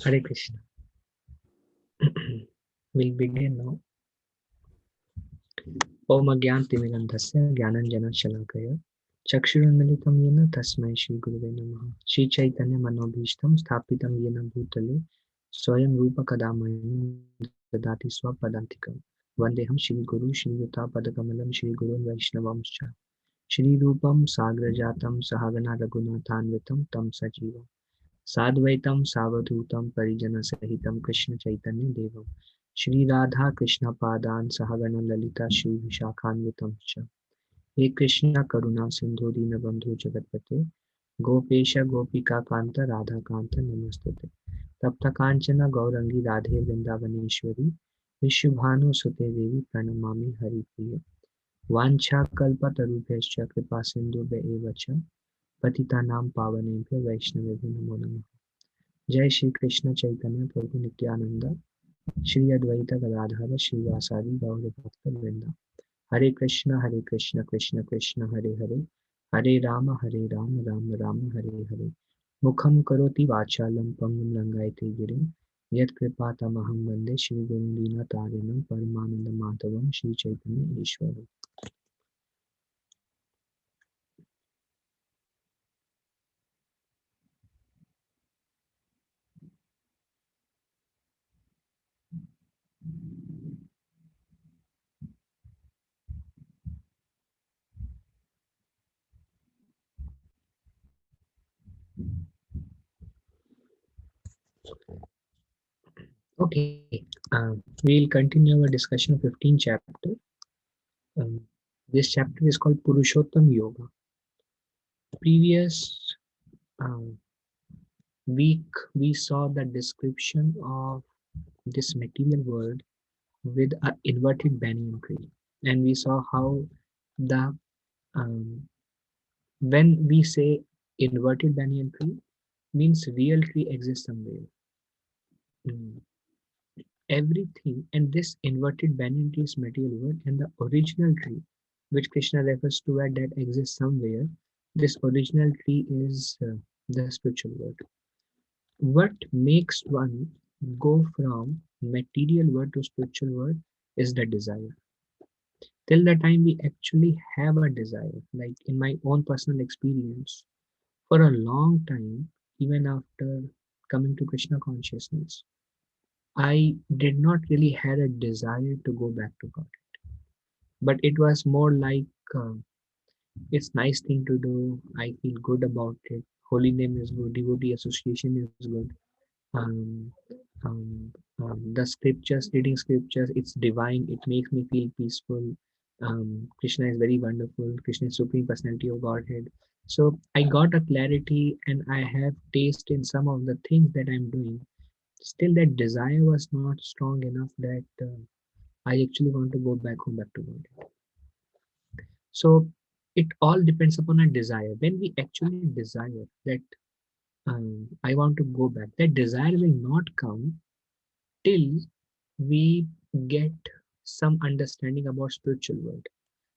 Hare Krishna. We'll begin now. Om Agyantimirandhasya Gyananjana-Shalakaya Chakshurunmilitam Yena Tasmai Shri Guruve Namaha. Shri Chaitanya Manobhishtam Sthapitam Yena Bhutale Swayam Rupa Kadamayam Dadati Swapadantikam. Vandeham Shri Guru Shri Yuta Padakamalam Shri Guru Vaishnavamscha Shri Rupam Sagrajatam Sahagana Raghunathanvitam Tam Sajivam Sadvaitam Savadhutam Parijana Sahitam Krishna Chaitanya Devam Shri Radha Krishna Padan Sahagana Lalita Shri Vishakhanvitam Cha He Krishna Karuna Sindhu Dinabandhu Jagatpate Gopesha Gopika Kanta Radha Kanta Namastute Tapta Kanchana Gaurangi Radhe Vrindavaneshwari Vishubhanu Sute Devi Pranamami Hari Priya Vancha Kalpa Tarubhescha Kripa Sindhu Evacha Patitanam Pavanebhyo Vaishnavebhyo Namo Namah Jai Shri Krishna Chaitanya Prabhu Nityananda Shri Advaita Gadadhara Srivasadi Gaura Bhakta Vrinda Hare Krishna Krishna Krishna Hare Hare Hare Rama Rama Rama Hare Hare Mukham Karoti Vachalam Pangam Langaite Girim Yat Kripata Maham Bande Shri Gurundina Tarinam Paramananda Madhavam Shri Chaitanya Ishwaram. Okay, we'll continue our discussion of 15th chapter. This chapter is called Purushottam Yoga. Previous um, week, we saw the description of this material world with an inverted banyan tree, and we saw how the um, when we say inverted banyan tree means real tree exists somewhere. Mm, everything, and this inverted banyan tree is material world, and the original tree, which Krishna refers to as that exists somewhere, this original tree is the spiritual world. What makes one go from material world to spiritual world is the desire. Till the time we actually have a desire, like in my own personal experience, for a long time, even after coming to Krishna consciousness, I did not really had a desire to go back to God, but it was more like it's nice thing to do. I feel good about it. Holy name is good. Devotee association is good. Um, um, the scriptures, reading scriptures, it's divine. It makes me feel peaceful. Krishna is very wonderful. Krishna is supreme personality of Godhead. So I got a clarity, and I have taste in some of the things that I'm doing. Still, that desire was not strong enough that I actually want to go back home, back to God. So it all depends upon a desire. When we actually desire that I want to go back, that desire will not come till we get some understanding about spiritual world.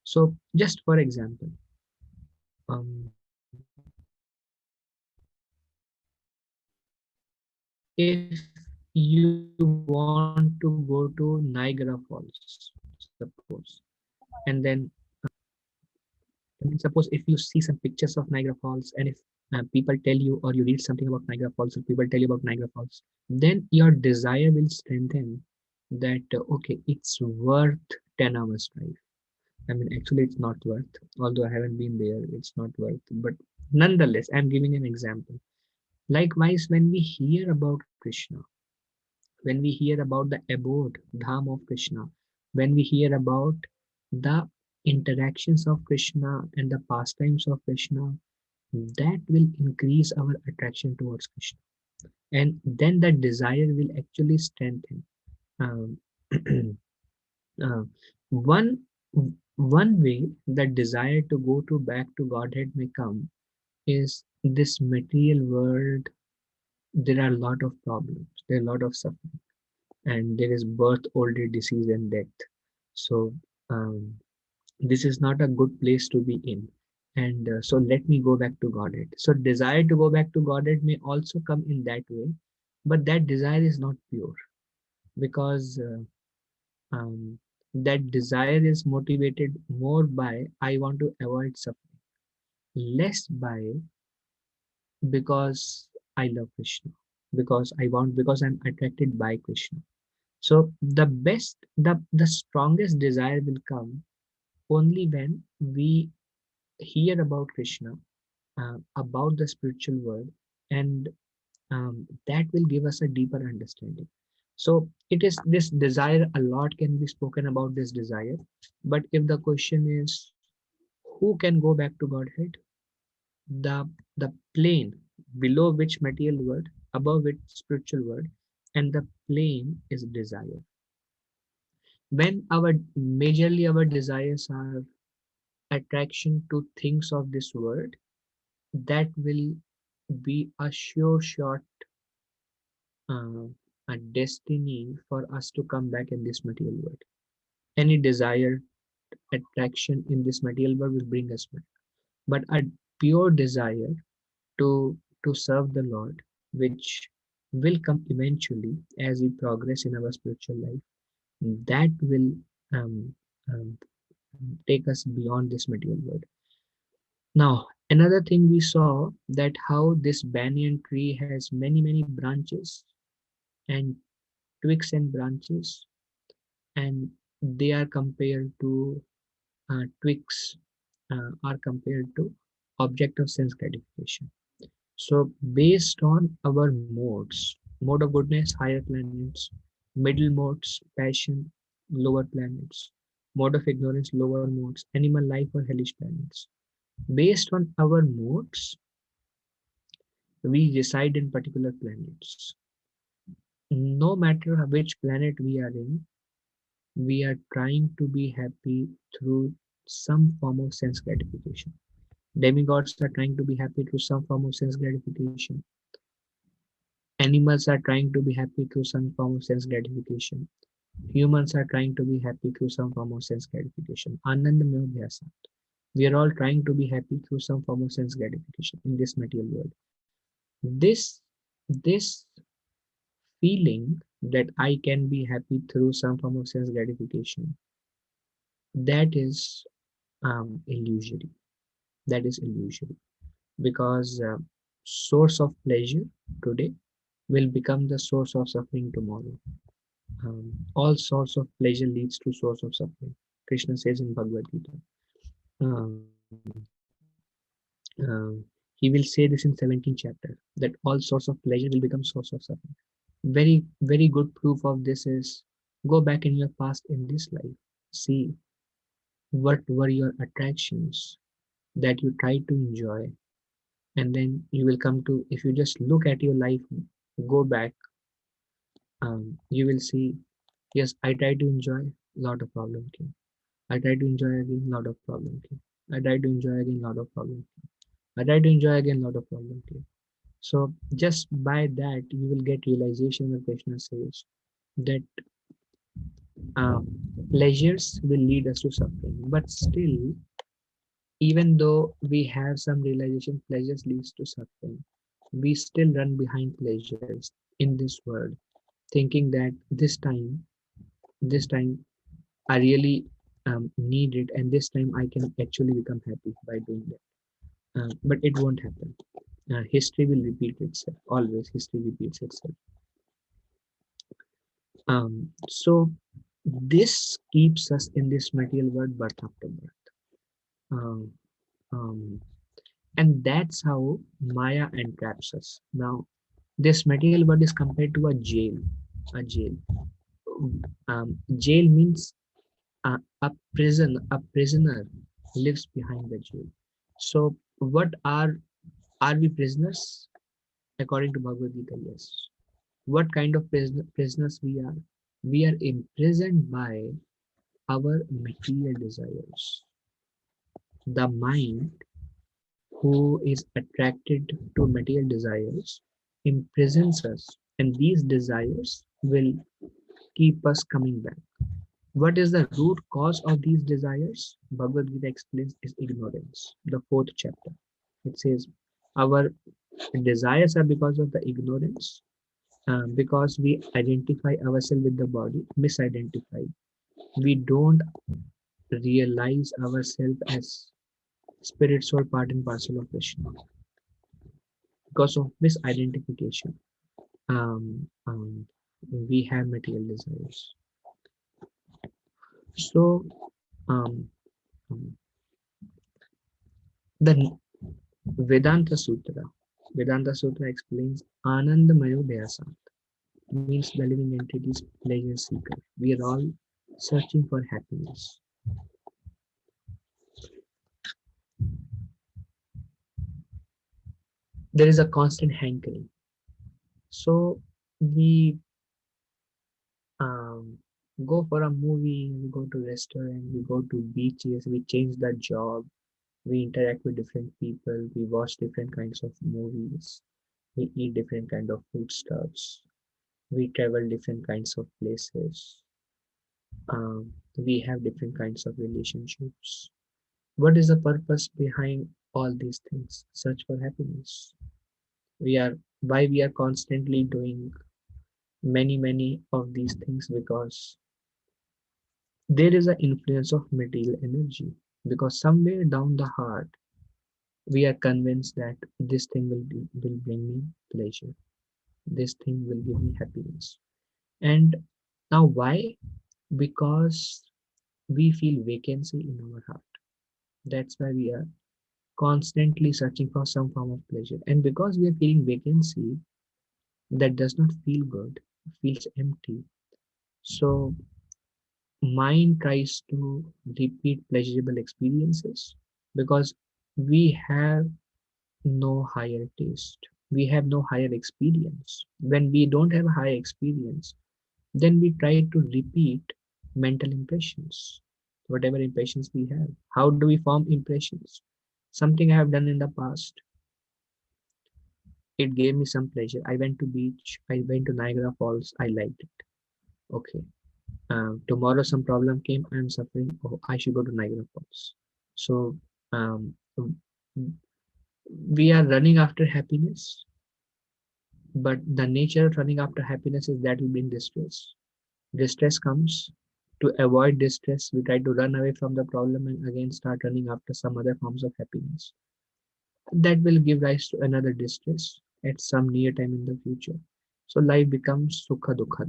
So just for example, if you want to go to Niagara Falls, suppose, and then suppose if you see some pictures of Niagara Falls, and if people tell you or you read something about Niagara Falls, or people tell you about Niagara Falls, then your desire will strengthen that okay, it's worth 10 hours drive. I mean, actually, it's not worth, although I haven't been there, it's not worth. But nonetheless, I'm giving an example. Likewise, when we hear about Krishna, when we hear about the abode, Dham of Krishna, when we hear about the interactions of Krishna and the pastimes of Krishna, that will increase our attraction towards Krishna. And then the desire will actually strengthen. Um, uh, one one way the desire to go to back to Godhead may come is this material world. There are a lot of problems. There are a lot of suffering, and there is birth, old age, disease, and death. So this is not a good place to be in. And so let me go back to Godhead. So desire to go back to Godhead may also come in that way, but that desire is not pure, because that desire is motivated more by I want to avoid suffering, less by because I love Krishna, because I'm attracted by Krishna. So the strongest desire will come only when we hear about Krishna, about the spiritual world, and that will give us a deeper understanding. So it is this desire, a lot can be spoken about this desire, but if the question is who can go back to Godhead, the plane below which material world, above which spiritual world, and the plane is desire. When our majorly our desires are attraction to things of this world, that will be a sure shot, uh, a destiny for us to come back in this material world. Any desire attraction in this material world will bring us back, but a pure desire to serve the Lord, which will come eventually as we progress in our spiritual life, that will um, um, take us beyond this material world. Now, another thing we saw that how this banyan tree has many branches and twigs and branches, and they are compared to twigs are compared to object of sense gratification. So based on our modes, mode of goodness, higher planets, middle modes, passion, lower planets, mode of ignorance, lower modes, animal life or hellish planets. Based on our modes, we reside in particular planets. No matter which planet we are in, we are trying to be happy through some form of sense gratification. Demigods are trying to be happy through some form of sense gratification. Animals are trying to be happy through some form of sense gratification. Humans are trying to be happy through some form of sense gratification. Ananda Myohyasa. We are all trying to be happy through some form of sense gratification in this material world. This feeling that I can be happy through some form of sense gratification, that is illusory. That is illusory, because source of pleasure today will become the source of suffering tomorrow. All sorts of pleasure leads to source of suffering. Krishna says in Bhagavad Gita. Um, he will say this in 17th chapter, that all sorts of pleasure will become source of suffering. Very good proof of this is go back in your past in this life. See what were your attractions that you tried to enjoy, and then you will come to, if you just look at your life, go back, you will see, yes, I tried to enjoy, lot of problem came. I try to enjoy again, lot of problem came. I try to enjoy again, lot of problem came. I try to enjoy again, lot of problem came. So just by that, you will get realization that Krishna says that uh, pleasures will lead us to suffering. But still, even though we have some realization, pleasures leads to suffering. We still run behind pleasures in this world, thinking that this time I really need it, and this time I can actually become happy by doing that. But it won't happen. History will repeat itself. Always, history repeats itself. So this keeps us in this material world birth after birth. Um, um, and that's how Maya entraps us. Now, this material world is compared to a jail. A jail. Jail means a prison. A prisoner lives behind the jail. So, what are we prisoners? According to Bhagavad Gita, yes. What kind of prisoners we are? We are imprisoned by our material desires. The mind who is attracted to material desires imprisons us, and these desires will keep us coming back. What is the root cause of these desires? Bhagavad Gita explains is ignorance, the fourth chapter. It says our desires are because of the ignorance, because we identify ourselves with the body, misidentify. We don't realize ourselves as spirit, soul, part and parcel of Krishna because of misidentification. Um, um, we have material desires. So, um, um, the Vedanta Sutra explains Anandamayo Dhyasat, means the living entities pleasure seeker. We are all searching for happiness. There is a constant hankering. So we um, go for a movie, we go to restaurant, we go to beaches, we change the job, we interact with different people, we watch different kinds of movies, we eat different kind of foodstuffs, we travel different kinds of places, we have different kinds of relationships. What is the purpose behind all these things? Search for happiness. We are why we are constantly doing many of these things because there is an influence of material energy. Because somewhere down the heart, we are convinced that this thing will bring me pleasure. This thing will give me happiness. And now why? Because we feel vacancy in our heart. That's why we are constantly searching for some form of pleasure. And because we are feeling vacancy, that does not feel good, it feels empty. So mind tries to repeat pleasurable experiences because we have no higher taste. We have no higher experience. When we don't have a higher experience, then we try to repeat mental impressions, whatever impressions we have. How do we form impressions? Something I have done in the past, it gave me some pleasure. I went to beach, I went to Niagara Falls, I liked it. Okay. Tomorrow some problem came, I'm suffering. Oh, I should go to Niagara Falls. So um, we are running after happiness, but the nature of running after happiness is that will bring distress. Distress comes. To avoid distress, we try to run away from the problem and again start running after some other forms of happiness. That will give rise to another distress at some near time in the future. So life becomes sukha dukkha,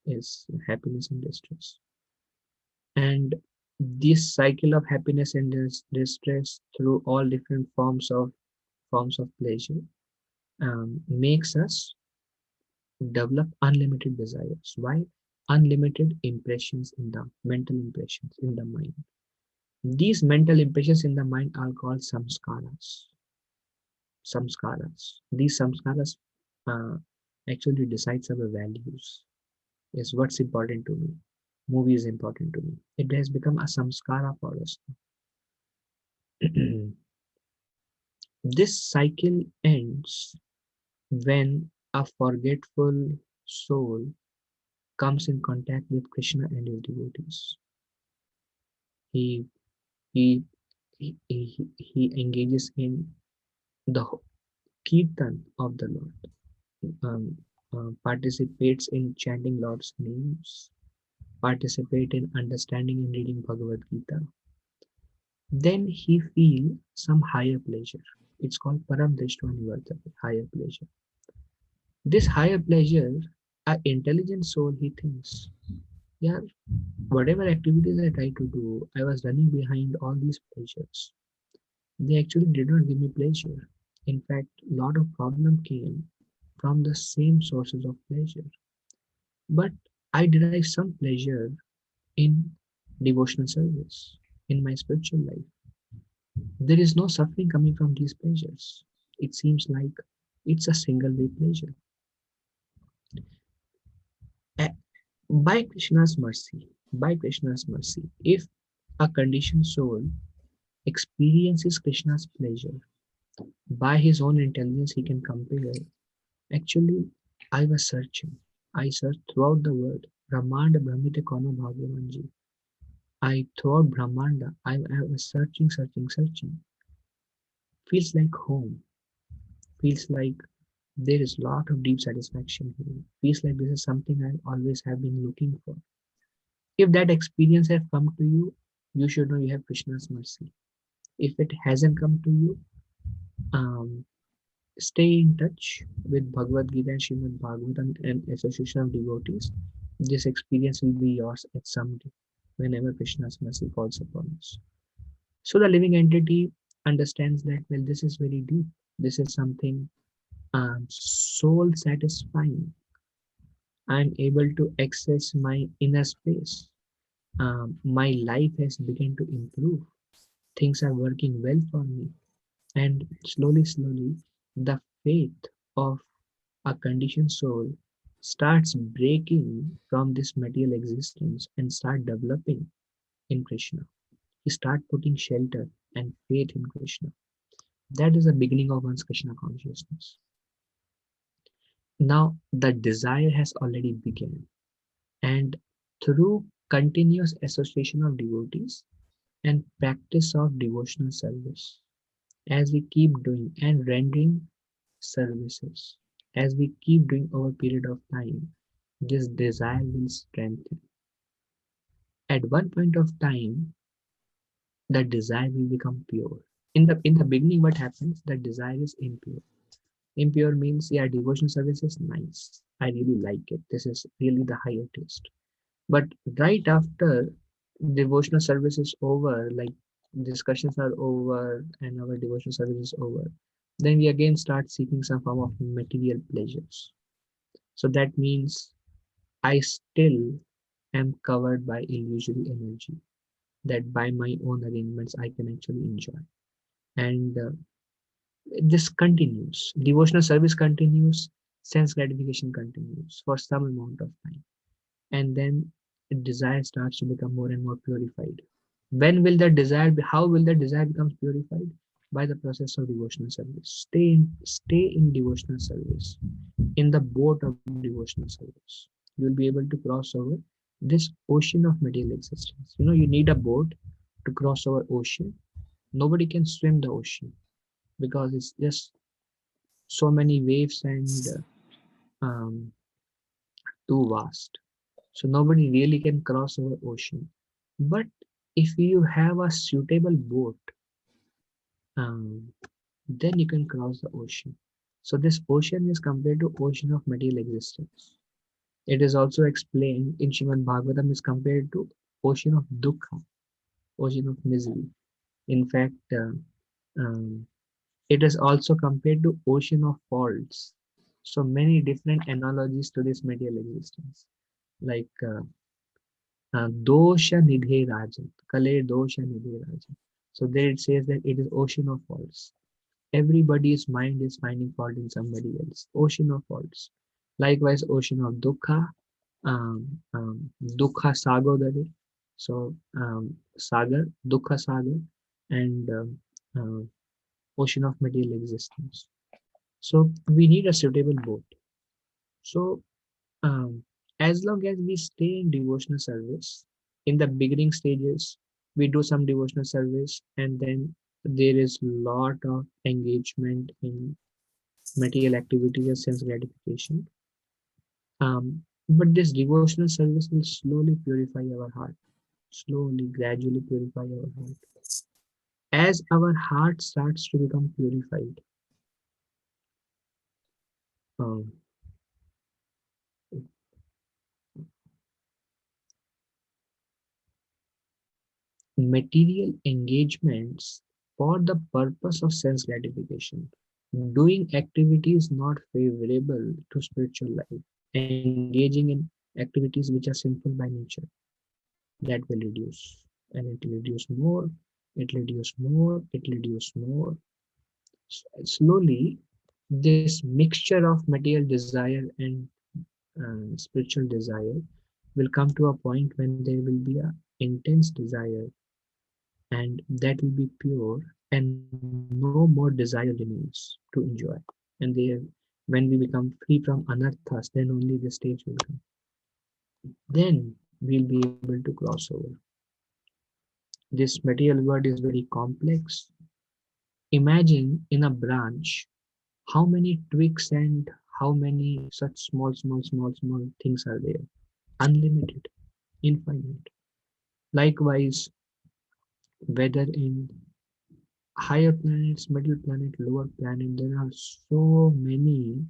is happiness and distress. And this cycle of happiness and distress through all different forms of pleasure makes us develop unlimited desires. Why? Unlimited impressions in the mental impressions in the mind. These mental impressions in the mind are called samskaras. Samskaras. These samskaras uh, actually decides our values. Is what's important to me. Movie is important to me. It has become a samskara for us. This cycle ends when a forgetful soul comes in contact with Krishna and his devotees. He he he engages in the kirtan of the Lord, um, participates in chanting Lord's names, participate in understanding and reading Bhagavad Gita. Then he feel some higher pleasure. It's called Param Drishtva, higher pleasure. This higher pleasure, a intelligent soul, he thinks, yeah, whatever activities I tried to do, I was running behind all these pleasures. They actually did not give me pleasure. In fact, a lot of problem came from the same sources of pleasure. But I derive some pleasure in devotional service, in my spiritual life. There is no suffering coming from these pleasures. It seems like it's a single way pleasure. A- by Krishna's mercy, if a conditioned soul experiences Krishna's pleasure, by his own intelligence he can compare. Actually, I was searching. I searched throughout the world. Brahmanda Brahmite Kono Bhagyavanji. I throughout Brahmanda, I was searching. Feels like home. Feels like There is a lot of deep satisfaction here. Feels like this is something I always have been looking for. If that experience has come to you, you should know you have Krishna's mercy. If it hasn't come to you, um, stay in touch with Bhagavad Gita and Srimad Bhagavatam and Association of Devotees. This experience will be yours at some day, whenever Krishna's mercy calls upon us. So the living entity understands that, well, this is very deep. This is something soul satisfying. I'm able to access my inner space. My life has begun to improve. Things are working well for me. And slowly, slowly, the faith of a conditioned soul starts breaking from this material existence and start developing in Krishna. He start putting shelter and faith in Krishna. That is the beginning of one's Krishna consciousness. Now the desire has already begun, and through continuous association of devotees and practice of devotional service, as we keep doing and rendering services, as we keep doing over a period of time, this desire will strengthen. At one point of time, the desire will become pure. In the beginning, what happens? The desire is impure. Impure means, yeah, devotion service is nice. I really like it. This is really the higher taste. But right after devotional service is over, like discussions are over and our devotional service is over, then we again start seeking some form of material pleasures. So that means I still am covered by illusory energy that by my own arrangements I can actually enjoy. And this continues. Devotional service continues, sense gratification continues for some amount of time. And then desire starts to become more and more purified. When will the desire be, how will the desire become purified? By the process of devotional service. Stay in devotional service, in the boat of devotional service. You will be able to cross over this ocean of material existence. You need a boat to cross over ocean. Nobody can swim the ocean because it's just so many waves and um, too vast. So nobody really can cross over ocean. But if you have a suitable boat, um, then you can cross the ocean. So this ocean is compared to ocean of material existence. It is also explained in Srimad Bhagavatam is compared to ocean of dukkha, ocean of misery. In fact, um, it is also compared to ocean of faults. So many different analogies to this material existence, like dosha nidhe rajan, kale dosha nidhe rajan. So there it says that it is ocean of faults. Everybody's mind is finding fault in somebody else. Ocean of faults. Likewise, ocean of dukkha, dukkha sagodare. So sagar, dukkha sagar, and ocean of material existence. So we need a suitable boat. So um, as long as we stay in devotional service, in the beginning stages, we do some devotional service, and then there is lot of engagement in material activities and sense gratification. But this devotional service will slowly purify our heart, slowly, gradually purify our heart. As our heart starts to become purified, um, material engagements for the purpose of sense gratification, doing activities not favorable to spiritual life, engaging in activities which are sinful by nature, that will reduce. And it will reduce more, it will reduce more, it will reduce more. Slowly, this mixture of material desire and spiritual desire will come to a point when there will be a intense desire, and that will be pure, and no more desire remains to enjoy. And there, when we become free from anarthas, then only the stage will come. Then we'll be able to cross over. This material world is very complex. Imagine in a branch How many twigs and how many such small things are there? Unlimited, infinite. Likewise, whether in higher planets, middle planet, lower planet, there are so many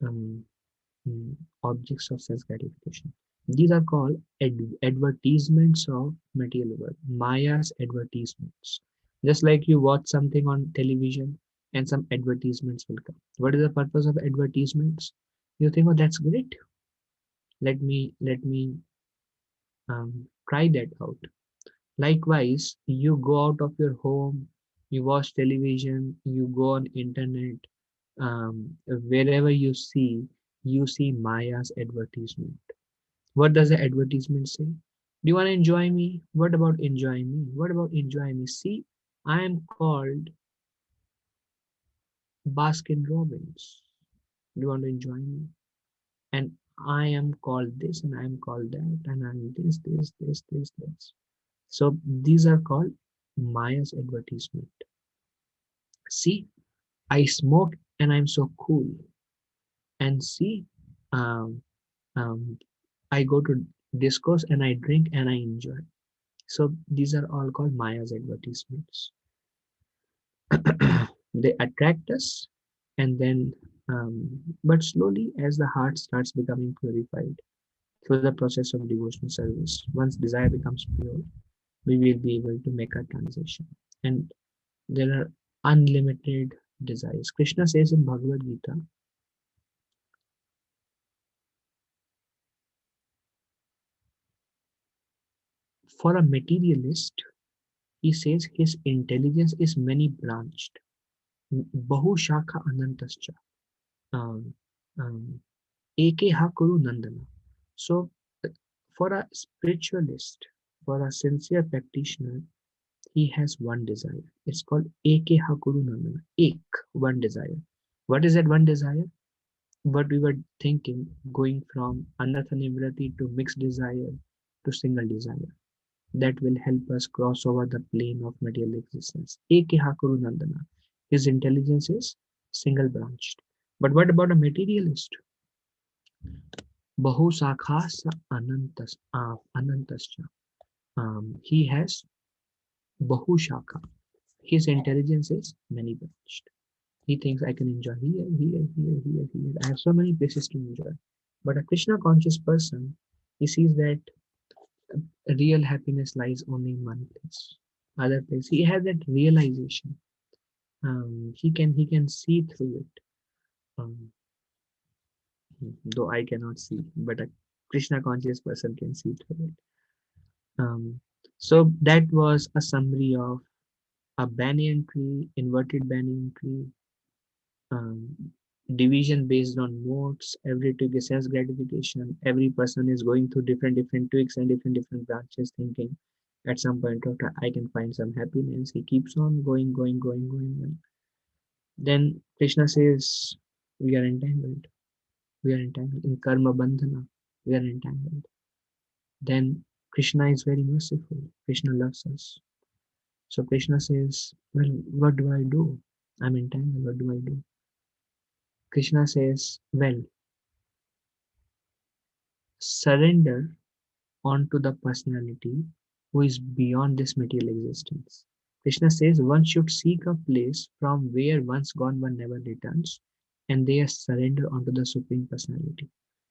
um, objects of sense gratification. These are called advertisements of material world. Maya's advertisements. Just like you watch something on television and some advertisements will come. What is the purpose of advertisements? You think, oh, that's great. Let me try that out. Likewise, you go out of your home, you watch television, you go on internet, wherever you see Maya's advertisement. What does the advertisement say? Do you want to enjoy me? What about enjoying me? What about enjoying me? See, I am called Baskin Robbins. Do you want to enjoy me? And I am called this and I am called that and I'm this. So these are called Maya's advertisement. See, I smoke and I'm so cool. And see, um, um, I go to discos and I drink and I enjoy. So these are all called Maya's advertisements. They attract us, and then, but slowly, as the heart starts becoming purified through the process of devotional service, once desire becomes pure, we will be able to make a transition. And there are unlimited desires. Krishna says in Bhagavad Gita, for a materialist, he says his intelligence is many branched. Bahu shakha anantascha. Um, um, Eke hakuru nandana. So, for a spiritualist, for a sincere practitioner, he has one desire. It's called Eke hakuru nandana. Ek, one desire. What is that one desire? What we were thinking, going from anartha to mixed desire to single desire. That will help us cross over the plane of material existence. Eke hakuru nandana. His intelligence is single branched. But what about a materialist? Bahusakhas anantascha. He has bahushaka. His intelligence is many branched. He thinks I can enjoy here. I have so many places to enjoy. But a Krishna conscious person, he sees that real happiness lies only in one place, other place. He has that realization. He can see through it. Um, though I cannot see, but a Krishna conscious person can see through it. Um, so that was a summary of a banyan tree, inverted banyan tree, um, division based on modes. Every twig is sense gratification. Every person is going through different twigs and different branches, thinking at some point of time I can find some happiness. He keeps on going. Then Krishna says, "We are entangled. We are entangled in karma bandhana. We are entangled." Then Krishna is very merciful. Krishna loves us. So Krishna says, well, what do I do? I'm entangled. What do I do? Krishna says, well, surrender onto the personality who is beyond this material existence. Krishna says one should seek a place from where once gone one never returns, and there surrender onto the Supreme Personality.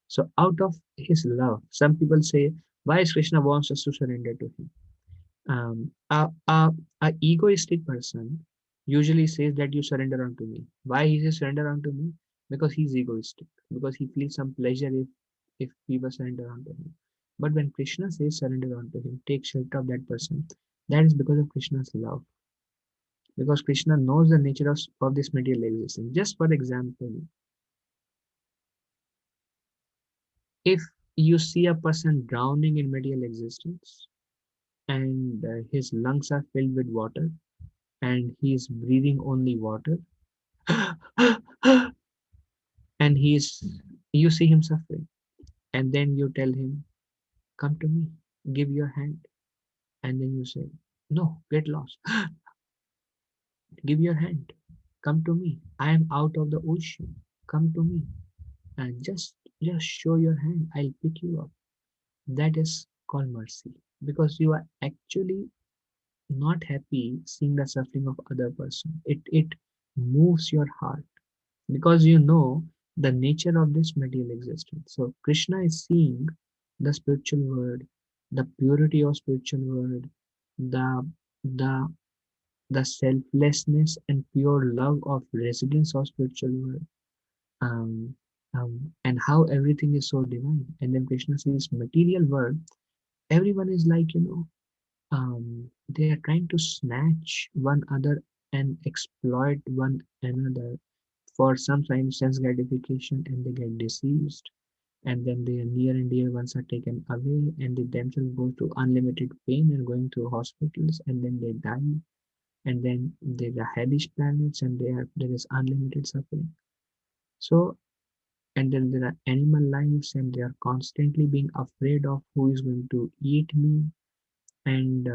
So, out of his love, some people say, why is Krishna wants us to surrender to him? Um, a, a, a egoistic person usually says that you surrender unto me. Why he says surrender unto me? Because he's egoistic. Because he feels some pleasure if people surrender unto him. But when Krishna says surrender unto him, take shelter of that person, that is because of Krishna's love. Because Krishna knows the nature of this material existence. Just for example, if you see a person drowning in material existence and his lungs are filled with water and he is breathing only water, and you see him suffering, and then you tell him, come to me, give your hand, and then you say, no, get lost, give your hand. Come to me. I am out of the ocean. Come to me. And just show your hand. I'll pick you up. That is called mercy. Because you are actually not happy seeing the suffering of other person. It moves your heart because you know the nature of this material existence. So Krishna is seeing the spiritual world, the purity of spiritual world, the the the selflessness and pure love of residents of spiritual world, um, and how everything is so divine. And then Krishna says, material world, everyone is like, they are trying to snatch one other and exploit one another for some kind of sense gratification, and they get deceased, and then their near and dear ones are taken away, and they themselves go through unlimited pain and going through hospitals, and then they die, and then there are hellish planets, and there is unlimited suffering. So, and then there are animal lives, and they are constantly being afraid of who is going to eat me, and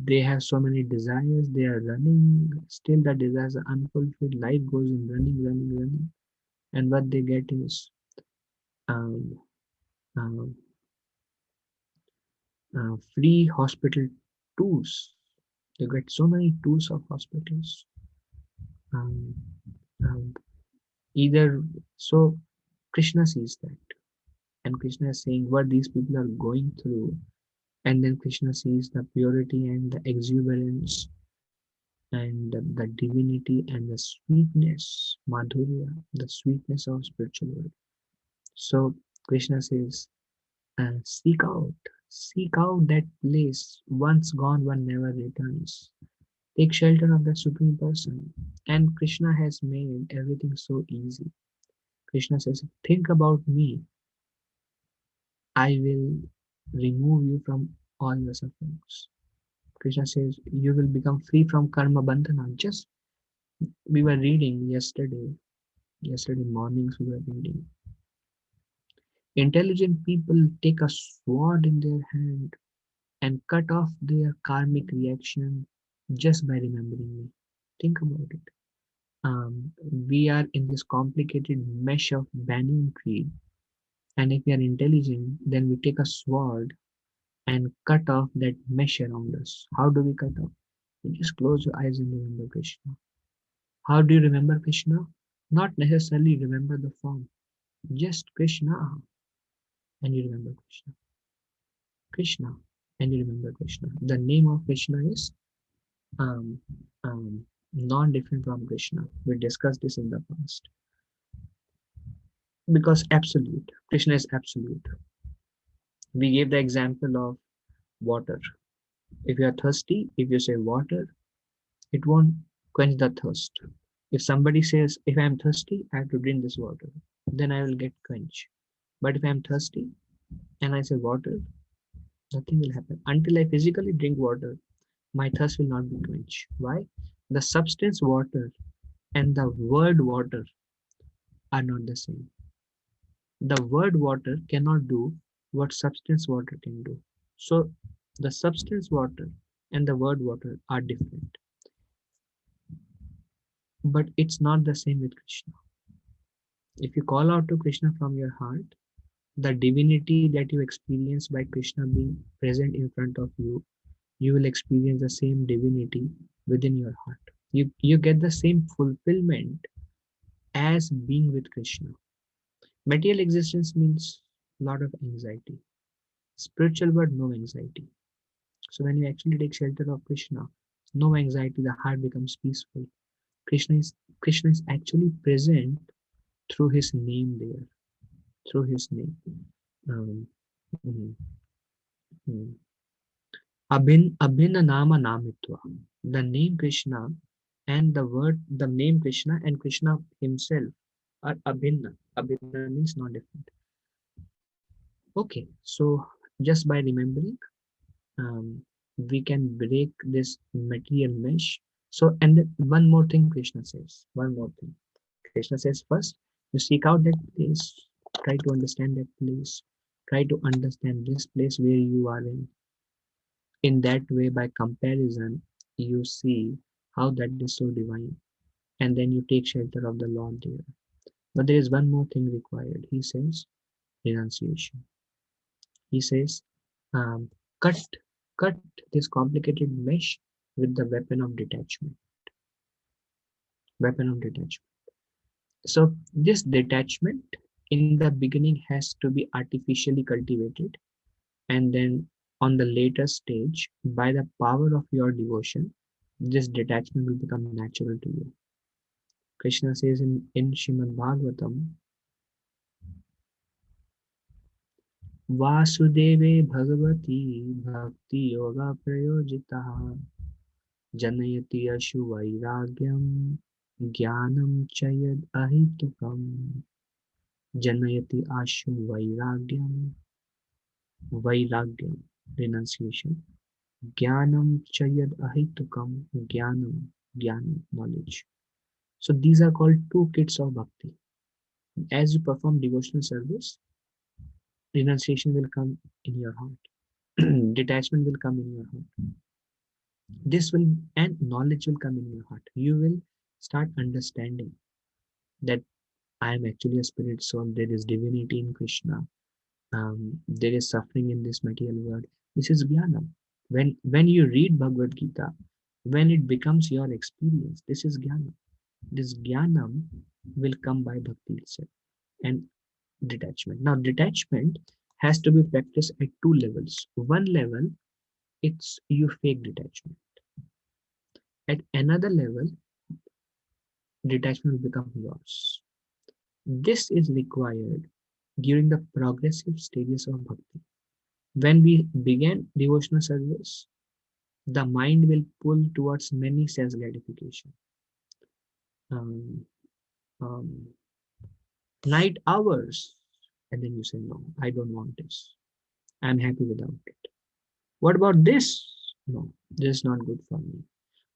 they have so many desires, they are running, still the desires are unfulfilled, life goes in running, and what they get is um, um, free hospital tours. They get so many tours of hospitals. um, um, Either so Krishna sees that, and Krishna is saying what these people are going through, and then Krishna sees the purity and the exuberance and the divinity and the sweetness, madhurya, the sweetness of spiritual world. So Krishna says, seek out, seek out that place. Once gone, one never returns. Take shelter of the Supreme Person. And Krishna has made everything so easy. Krishna says, think about me. I will remove you from all your sufferings. Krishna says, you will become free from karma bandhana. Just we were reading yesterday mornings we were reading. Intelligent people take a sword in their hand and cut off their karmic reaction just by remembering me. Think about it. We are in this complicated mesh of banyan tree, and if we are intelligent, then we take a sword and cut off that mesh around us. How do we cut off? You just close your eyes and remember Krishna. How do you remember Krishna? Not necessarily remember the form, just Krishna, and you remember Krishna. Krishna, and you remember Krishna. The name of Krishna is um, um, non-different from Krishna. We discussed this in the past. Because absolute, Krishna is absolute. We gave the example of water. If you are thirsty, if you say water, it won't quench the thirst. If somebody says, if I am thirsty, I have to drink this water, then I will get quenched. But if I am thirsty and I say water, nothing will happen. Until I physically drink water, my thirst will not be quenched. Why? The substance water and the word water are not the same. The word water cannot do what substance water can do. So the substance water and the word water are different. But it's not the same with Krishna. If you call out to Krishna from your heart, the divinity that you experience by Krishna being present in front of you will experience the same divinity within your heart. You get the same fulfillment as being with Krishna. Material existence means a lot of anxiety. Spiritual world, no anxiety. So when you actually take shelter of Krishna, no anxiety, the heart becomes peaceful. Krishna is Krishna is actually present through his name there, through his name. Um, mm, mm. Abhinna nama namitva. The name Krishna and the name Krishna and Krishna himself are abhinna. Abhinna means not different. Okay, so just by remembering, um, we can break this material mesh. So, and then one more thing Krishna says, one more thing. Krishna says first, you seek out that place, try to understand that place, try to understand this place where you are in. In that way, by comparison, you see how that is so divine. and then you take shelter of the Lord there. But there is one more thing required. He says renunciation. He says, um, cut, cut this complicated mesh with the weapon of detachment. Weapon of detachment. So this detachment in the beginning has to be artificially cultivated, and then on the later stage, by the power of your devotion, this detachment will become natural to you. Krishna says in Srimad Bhagavatam, वासुदेवे Bhagwati भक्ति योगा प्रयोजितः जनयति अशु वैराग्यम ज्ञानम च यद अहितुकम जनयति आशु वैराग्यम renunciation jnanam च यद अहितुकम ज्ञानम knowledge. So these are called two kits of bhakti. As you perform devotional service, renunciation will come in your heart. Detachment will come in your heart. This will, and knowledge will come in your heart. You will start understanding that I am actually a spirit soul. There is divinity in Krishna. There is suffering in this material world. This is jnana. When you read Bhagavad Gita, when it becomes your experience, this is jnana. This jnanam will come by bhakti itself and detachment. Now, detachment has to be practiced at two levels. One level, it's you fake detachment. At another level, detachment will become yours. This is required during the progressive stages of bhakti. When we begin devotional service, the mind will pull towards many sense gratification. Um, um, Night hours, and then you say, no, I don't want this. I'm happy without it. What about this? No, this is not good for me.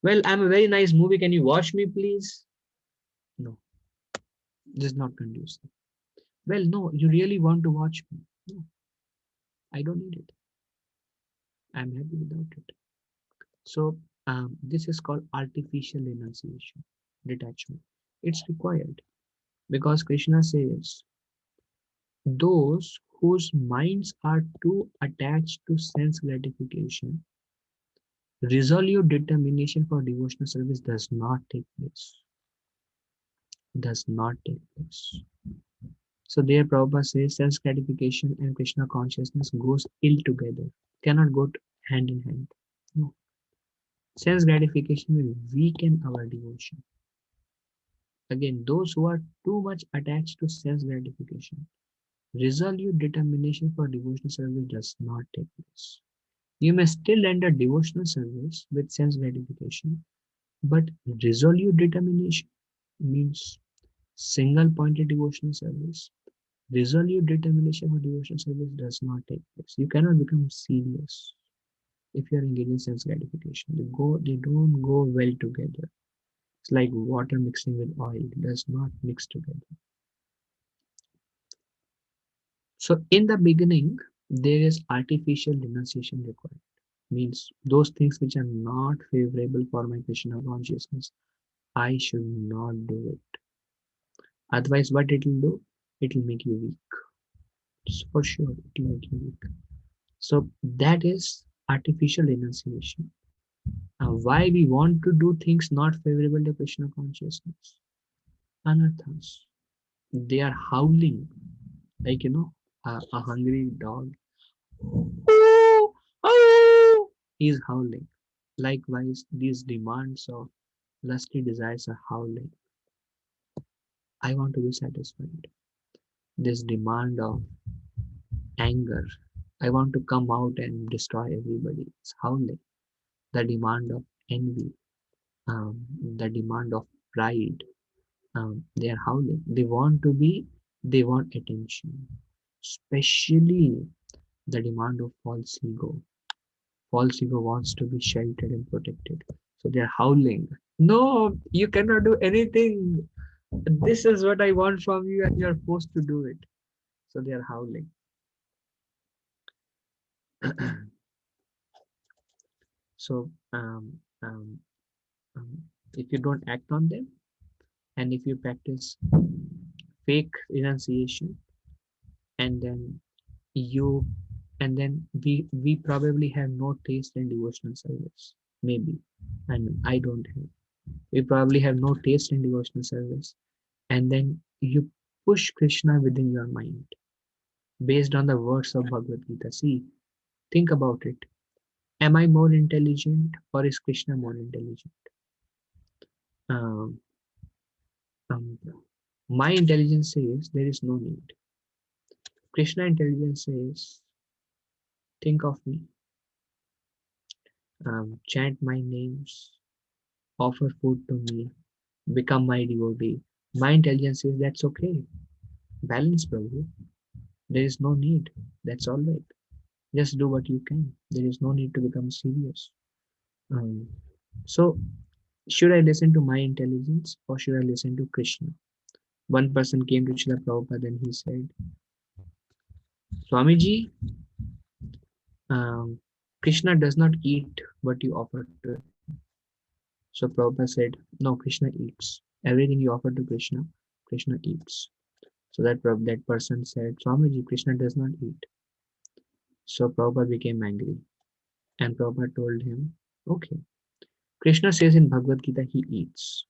Well, I'm a very nice movie. Can you watch me, please? No, this is not conducive. Well, no, you really want to watch me? No, I don't need it. I'm happy without it. So this is called artificial renunciation, detachment. It's required because Krishna says those whose minds are too attached to sense gratification, resolute determination for devotional service does not take place. Does not take place. So there Prabhupada says sense gratification and Krishna consciousness goes ill together, cannot go hand in hand. No. Sense gratification will weaken our devotion. Again, those who are too much attached to sense gratification, resolute determination for devotional service does not take place. You may still render devotional service with sense gratification, but resolute determination means single pointed devotional service. Resolute determination for devotional service does not take place. You cannot become serious if you are engaged in sense gratification. They don't go well together. It's like water mixing with oil, it does not mix together. So in the beginning, there is artificial renunciation required. Means those things which are not favorable for my Krishna consciousness, I should not do it. Otherwise, what it will do? It will make you weak. So for sure, it will make you weak. So that is artificial renunciation. Why we want to do things not favorable to Krishna consciousness? Anarthas. They are howling like a hungry dog. Is howling. Likewise, these demands of lusty desires are howling. I want to be satisfied. This demand of anger, I want to come out and destroy everybody. It's howling. The demand of envy, the demand of pride, they are howling. They want attention, especially the demand of false ego. False ego wants to be sheltered and protected. So they are howling. No, you cannot do anything. This is what I want from you, and you are forced to do it. So they are howling. So if you don't act on them, And if you practice fake renunciation, and then you we probably have no taste in devotional service. Maybe. I mean, I don't have. We probably have no taste in devotional service. And then you push Krishna within your mind based on the words of Bhagavad Gita. See, think about it. Am I more intelligent or is Krishna more intelligent? Um, um, my intelligence says there is no need. Krishna intelligence says, think of me, chant my names, offer food to me, become my devotee. My intelligence says that's okay. Balance, Prabhu. There is no need. That's all right. Just do what you can. There is no need to become serious. Um, so, should I listen to my intelligence or should I listen to Krishna? One person came to Srila Prabhupada and he said, Swamiji, um, Krishna does not eat what you offer to him. So Prabhupada said, no, Krishna eats. Everything you offer to Krishna, Krishna eats. So that person said, Swamiji, Krishna does not eat. So Prabhupada became angry and Prabhupada told him, okay, Krishna says in Bhagavad Gita he eats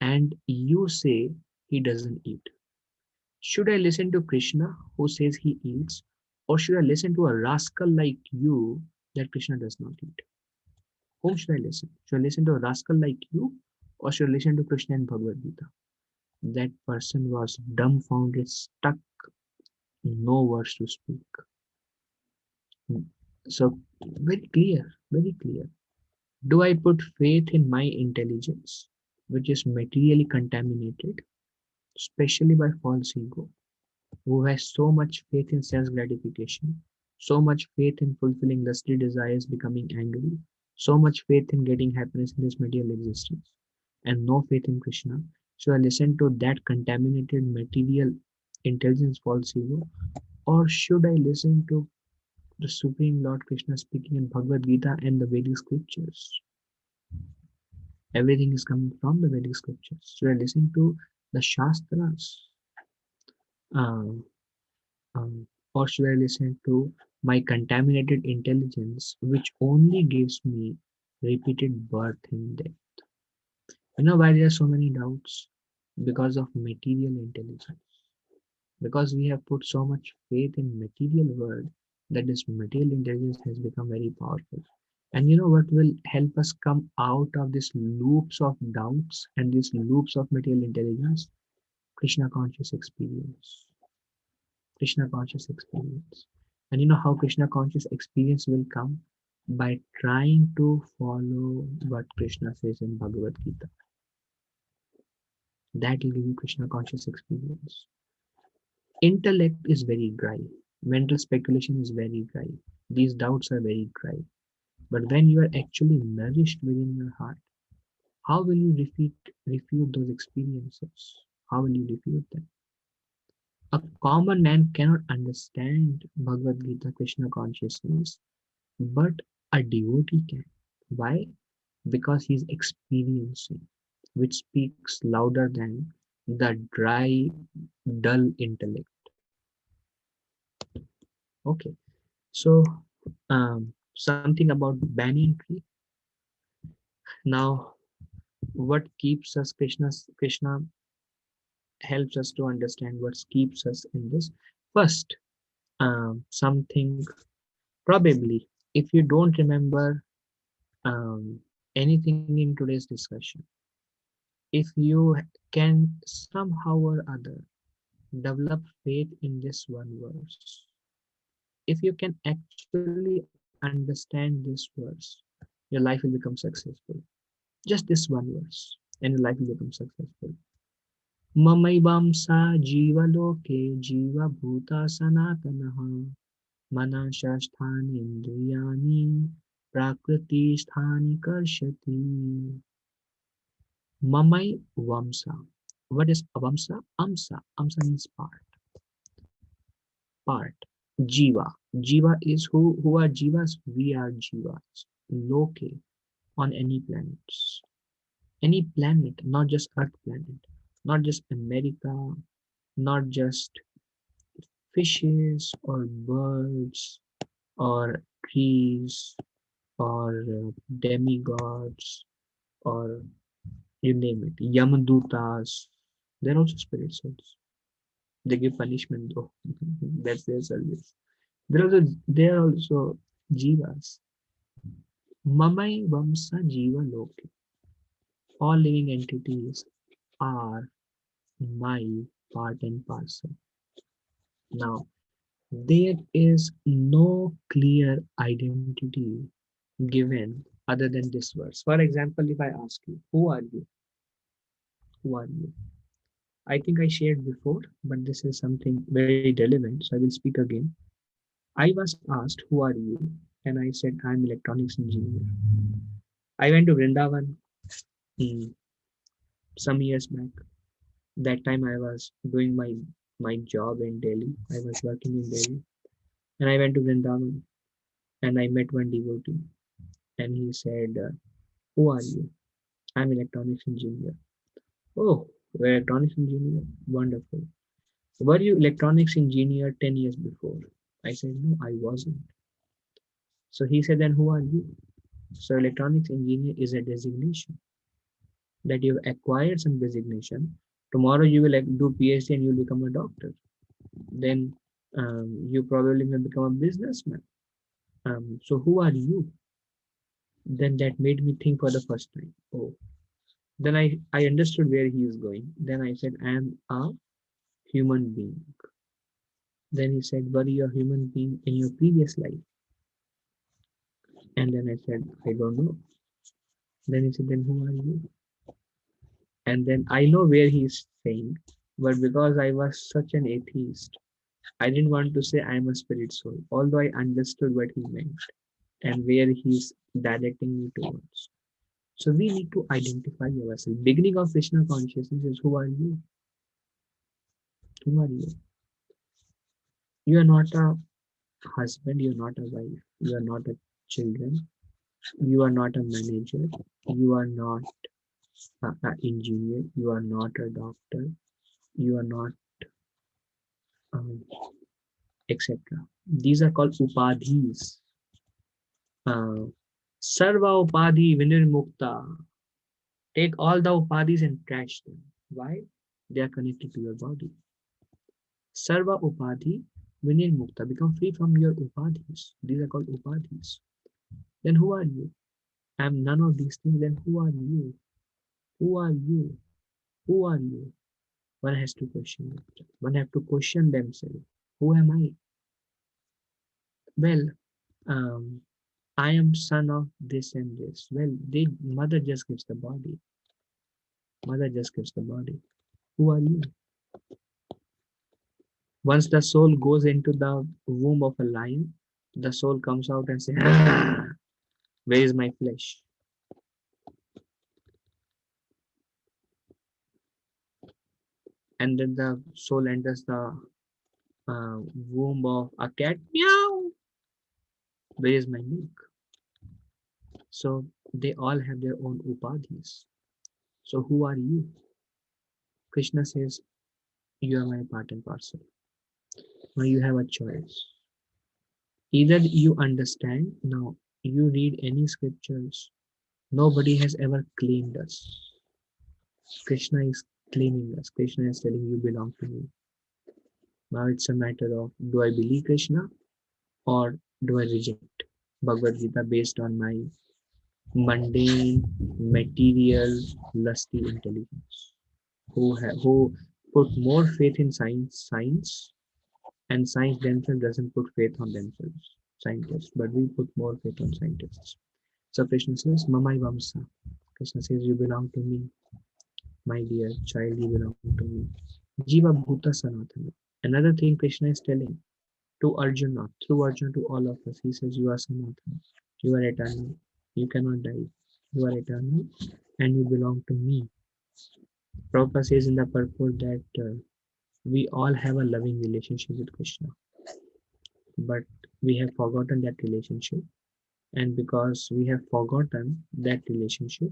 and you say he doesn't eat. Should I listen to Krishna who says he eats or should I listen to a rascal like you that Krishna does not eat? Whom should I listen? Should I listen to a rascal like you or should I listen to Krishna in Bhagavad Gita? That person was dumbfounded, stuck, no words to speak. So, very clear, very clear. Do I put faith in my intelligence, which is materially contaminated, especially by false ego, who has so much faith in self gratification, so much faith in fulfilling lusty desires, becoming angry, so much faith in getting happiness in this material existence, and no faith in Krishna? So I listen to that contaminated material intelligence false ego, or should I listen to the Supreme Lord Krishna speaking in Bhagavad Gita and the Vedic scriptures? Everything is coming from the Vedic scriptures. Should I listen to the Shastras? Um, or should I listen to my contaminated intelligence, which only gives me repeated birth and death? You know why there are so many doubts? Because of material intelligence. Because we have put so much faith in material world that this material intelligence has become very powerful. And you know what will help us come out of these loops of doubts and these loops of material intelligence? Krishna conscious experience. Krishna conscious experience. And you know how Krishna conscious experience will come? By trying to follow what Krishna says in Bhagavad Gita. That will give you Krishna conscious experience. Intellect is very dry. Mental speculation is very dry. These doubts are very dry. But when you are actually nourished within your heart, how will you refute those experiences? How will you refute them? A common man cannot understand Bhagavad Gita Krishna consciousness, but a devotee can. Why? Because he is experiencing, which speaks louder than the dry, dull intellect. Okay, so something about banyan tree. Now, what keeps us Krishna helps us to understand what keeps us in this. First, something probably if you don't remember anything in today's discussion, if you can somehow or other develop faith in this one verse, if you can actually understand this verse, your life will become successful. Just this one verse, and your life will become successful. Mamaivaamsa जीवलोके जीवभूता सनातनः मनःषष्ठानीन्द्रियाणि prakriti कर्षति. Mamai Vamsa. What is Avamsa? Amsa. Amsa means part. Part. Jiva. Jiva is who are Jivas? We are Jivas. Loke on any planets. Any planet, not just Earth planet, not just America, not just fishes or birds or trees or demigods or you name it, Yamadutas. They're also spirit souls. They give punishment though. That's their service. They are also jivas. Mamai Vamsa Jiva Loke. All living entities are my part and parcel. Now, there is no clear identity given other than this verse. For example, if I ask you, who are you? Who are you? I think I shared before, but this is something very relevant, so I will speak again. I was asked, who are you? And I said, I'm electronics engineer. I went to Vrindavan some years back. That time I was doing my job in Delhi. I was working in Delhi, and I went to Vrindavan and I met one devotee, and he said, "Who are you?" I'm electronics engineer. Oh, you're electronics engineer, wonderful. Were you electronics engineer 10 years before? I said, no, I wasn't. So he said, then who are you? So electronics engineer is a designation that you've acquired some designation. Tomorrow you will like, do PhD and you'll become a doctor. Then you probably may become a businessman. So who are you? Then that made me think for the first time. Oh, then I understood where he is going. Then I said, I am a human being. Then he said, were you a human being in your previous life? And then I said, I don't know. Then he said, then who are you? And then I know where he's saying, but because I was such an atheist, I didn't want to say I'm a spirit soul, although I understood what he meant and where he's directing me towards. So we need to identify ourselves. Beginning of Krishna consciousness is who are you? Who are you? You are not a husband, you are not a wife, you are not a children, you are not a manager, you are not an engineer, you are not a doctor, you are not um, etc. These are called upadhis. Uh, Sarva upadhi vinirmukta. Take all the upadhis and trash them. Why? They are connected to your body. Sarva upadhi vinirmukta. Become free from your upadhis. These are called upadhis. Then who are you? I am none of these things. Then who are you? Who are you? Who are you? One has to question it. One have to question themselves. Who am I? Well, um, I am son of this and this. Well, they mother just gives the body. Mother just gives the body. Who are you? Once the soul goes into the womb of a lion, the soul comes out and says, "Ah, where is my flesh?" And then the soul enters the womb of a cat. Meow. Where is my milk? So they all have their own upadhis. So who are you? Krishna says, you are my part and parcel. Now you have a choice. Either you understand, now you read any scriptures. Nobody has ever claimed us. Krishna is claiming us. Krishna is telling you belong to me. Now it's a matter of do I believe Krishna or do I reject Bhagavad Gita based on my mundane, material, lusty intelligence? Who put more faith in science, and science themselves doesn't put faith on themselves, scientists, but we put more faith on scientists. So Krishna says, Mamai Vamsa. Krishna says, you belong to me, my dear child, you belong to me. Jiva Bhuta Sanatana. Another thing Krishna is telling to Arjuna, through Arjuna to all of us, he says, you are Sanatana. You are eternal. You cannot die. You are eternal and you belong to me. Prabhupada says in the purport that we all have a loving relationship with Krishna, but we have forgotten that relationship. And because we have forgotten that relationship,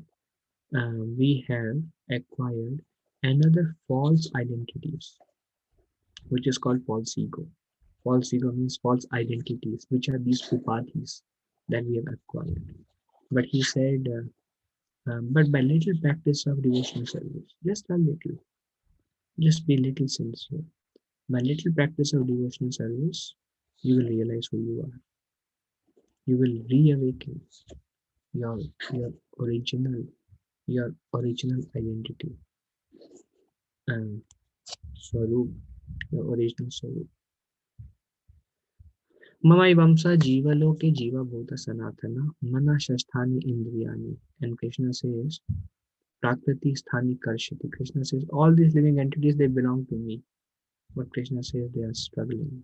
we have acquired another false identities, which is called false ego. False ego means false identities, which are these upadhis that we have acquired. But he said, but by little practice of devotional service, just a little, just be little sincere. By little practice of devotional service, you will realize who you are. You will reawaken your your original your original identity and swaroop, your original swaroop. Mamaivamsa jiva loke jiva bhuta sanatana mana shasthani indriyani. And Krishna says, Prakriti sthani karshati. Krishna says, all these living entities, they belong to me. But Krishna says they are struggling.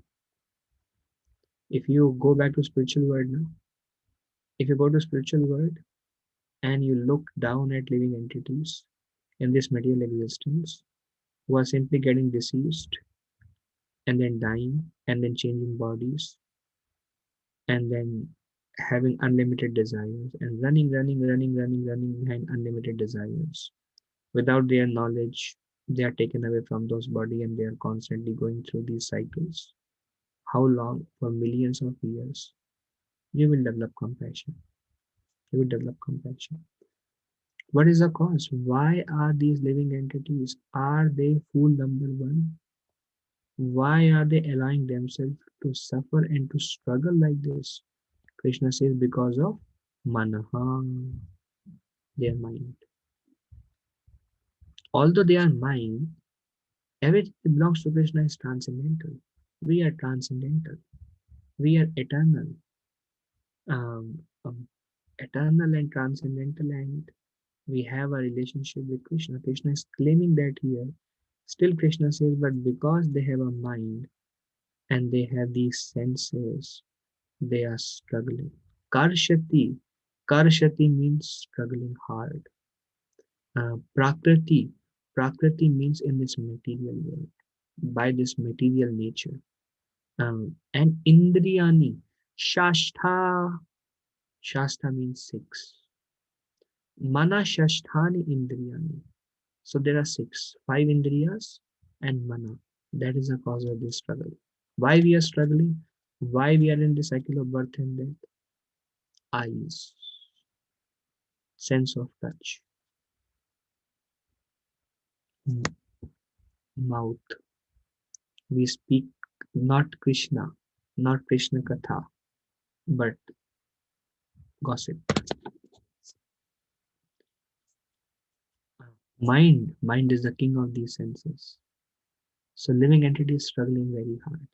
If you go back to spiritual world now, if you go to spiritual world and you look down at living entities in this material existence who are simply getting deceased and then dying and then changing bodies and then having unlimited desires and running behind unlimited desires. Without their knowledge, they are taken away from those body and they are constantly going through these cycles. How long? For millions of years. You will develop compassion. You will develop compassion. What is the cause? Why are these living entities? Are they fool number one? Why are they allowing themselves to suffer and to struggle like this? Krishna says because of manaha, their mind. Although they are mind, everything that belongs to Krishna is transcendental. We are transcendental. We are eternal. Um, um, Eternal and transcendental, and we have a relationship with Krishna. Krishna is claiming that here. Still, Krishna says, but because they have a mind and they have these senses, they are struggling. Karshati. Karshati means struggling hard. Prakriti. Prakriti means in this material world, by this material nature. And Indriyani. Shashtha. Shastra means six. Mana Shasthani Indriyani. So there are six, five Indriyas and Mana. That is the cause of this struggle. Why we are struggling? Why we are in the cycle of birth and death? Eyes, sense of touch, mouth. We speak not Krishna, not Krishna Katha, but gossip. Mind is the king of these senses. So living entities struggling very hard.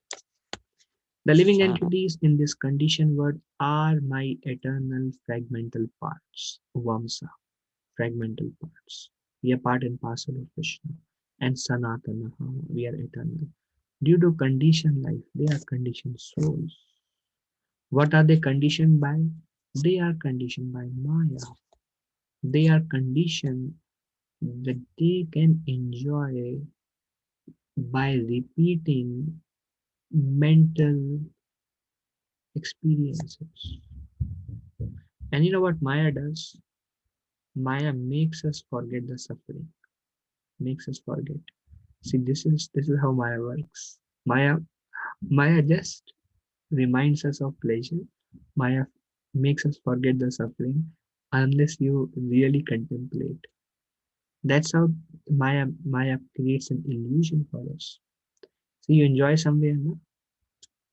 The living entities in this conditioned world are my eternal fragmental parts, Vamsa, fragmental parts. We are part and parcel of Krishna. And Sanatana, we are eternal. Due to conditioned life, they are conditioned souls. What are they conditioned by? They are conditioned by Maya. They are conditioned that they can enjoy by repeating mental experiences. And you know what Maya does? Maya makes us forget the suffering, makes us forget. See, this is how Maya works. Maya just reminds us of pleasure. Maya makes us forget the suffering unless you really contemplate. That's how Maya creates an illusion for us. So you enjoy somewhere, no?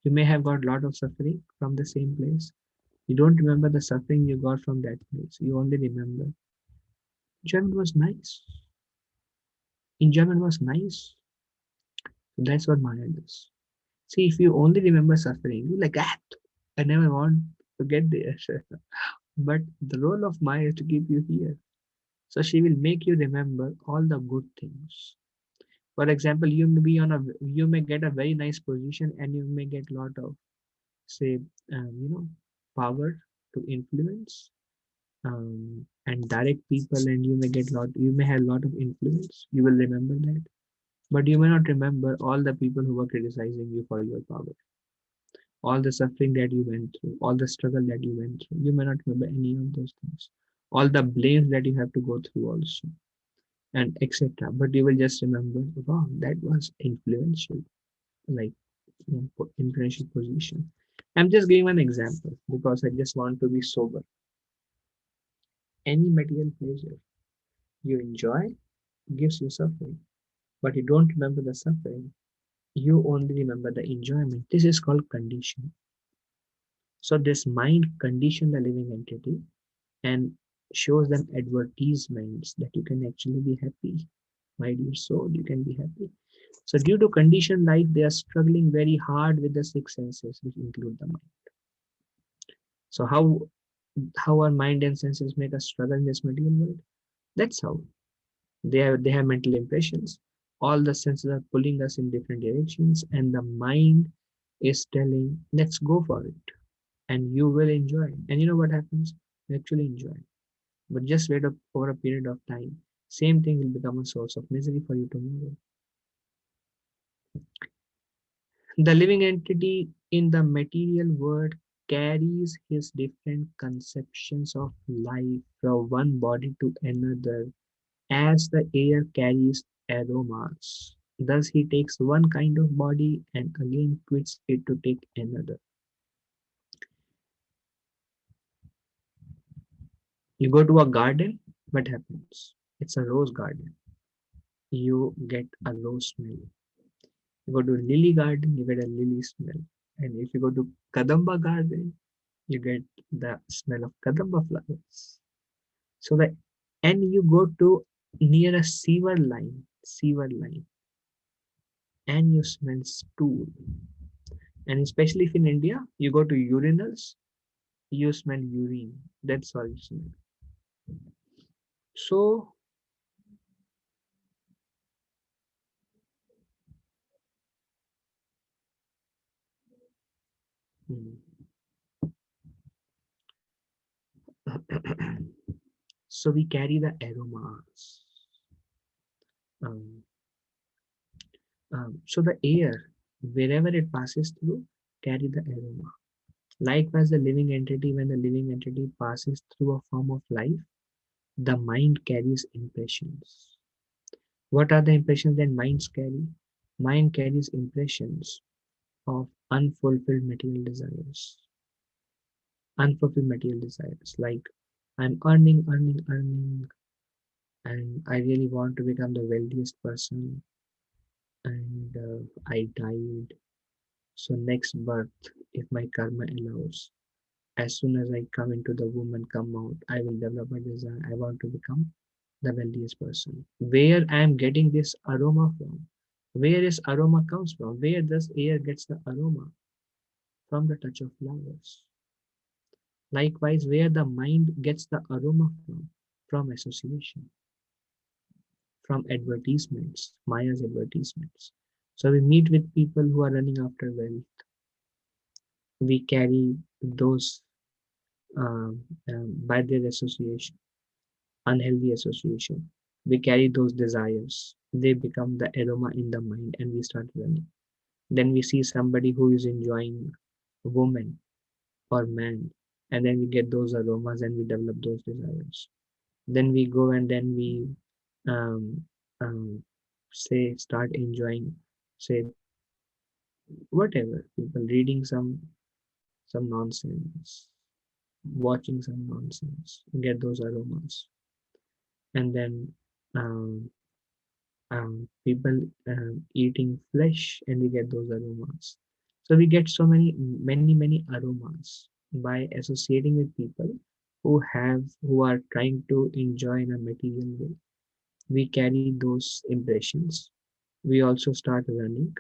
You may have got a lot of suffering from the same place. You don't remember the suffering you got from that place. You only remember enjoyment was nice. Enjoyment was nice. So that's what Maya does. See, if you only remember suffering, you like, ah, I never want to get there. But the role of Maya is to keep you here. So she will make you remember all the good things. For example, you may get a very nice position and you may get a lot of, say, you know, power to influence and direct people, and you may have a lot of influence. You will remember that, but you may not remember all the people who were criticizing you for your power, all the suffering that you went through, all the struggle that you went through. You may not remember any of those things. all the blames that you have to go through also, and etc. But you will just remember, wow, that was influential, like influential position. I'm just giving one example because I just want to be sober. Any material pleasure you enjoy gives you suffering, but you don't remember the suffering. You only remember the enjoyment. This is called condition. So this mind condition the living entity and shows them advertisements that you can actually be happy. My dear soul, you can be happy. So due to conditioned life, they are struggling very hard with the six senses, which include the mind. So how our mind and senses make us struggle in this material world? That's how. They have mental impressions. All the senses are pulling us in different directions, and the mind is telling, let's go for it. And you will enjoy. And you know what happens? You actually enjoy. But just wait up over a period of time. Same thing will become a source of misery for you tomorrow. The living entity in the material world carries his different conceptions of life from one body to another as the air carries aromas. Thus, he takes one kind of body and again quits it to take another. You go to a garden, what happens? It's a rose garden. You get a rose smell. You go to lily garden, you get a lily smell. And if you go to Kadamba garden, you get the smell of Kadamba flowers. So that, and you go to near a sewer line, and you smell stool. And especially if in India, you go to urinals, you smell urine. That's all you smell. So, hmm, so we carry the aromas. Um, so the air, wherever it passes through, carry the aroma. Likewise, the living entity, when the living entity passes through a form of life, the mind carries impressions. What are the impressions that minds carry? Mind carries impressions of unfulfilled material desires. Unfulfilled material desires, like I'm earning, and I really want to become the wealthiest person, and I died. So next birth, if my karma allows, as soon as I come into the womb and come out, I will develop a desire. I want to become the wealthiest person. Where I am getting this aroma from? Where is aroma comes from? Where does air gets the aroma? From the touch of flowers. Likewise, where the mind gets the aroma from? From association, from advertisements, Maya's advertisements. So we meet with people who are running after wealth. We carry those by their association, unhealthy association. We carry those desires. They become the aroma in the mind and we start running. Then we see somebody who is enjoying woman or man, and then we get those aromas and we develop those desires. Then we go and then we um, um, say start enjoying, say whatever, people reading some nonsense, watching some nonsense, get those aromas, and then um, people eating flesh and we get those aromas. So we get so many aromas by associating with people who are trying to enjoy in a material way. We carry those impressions. We also start running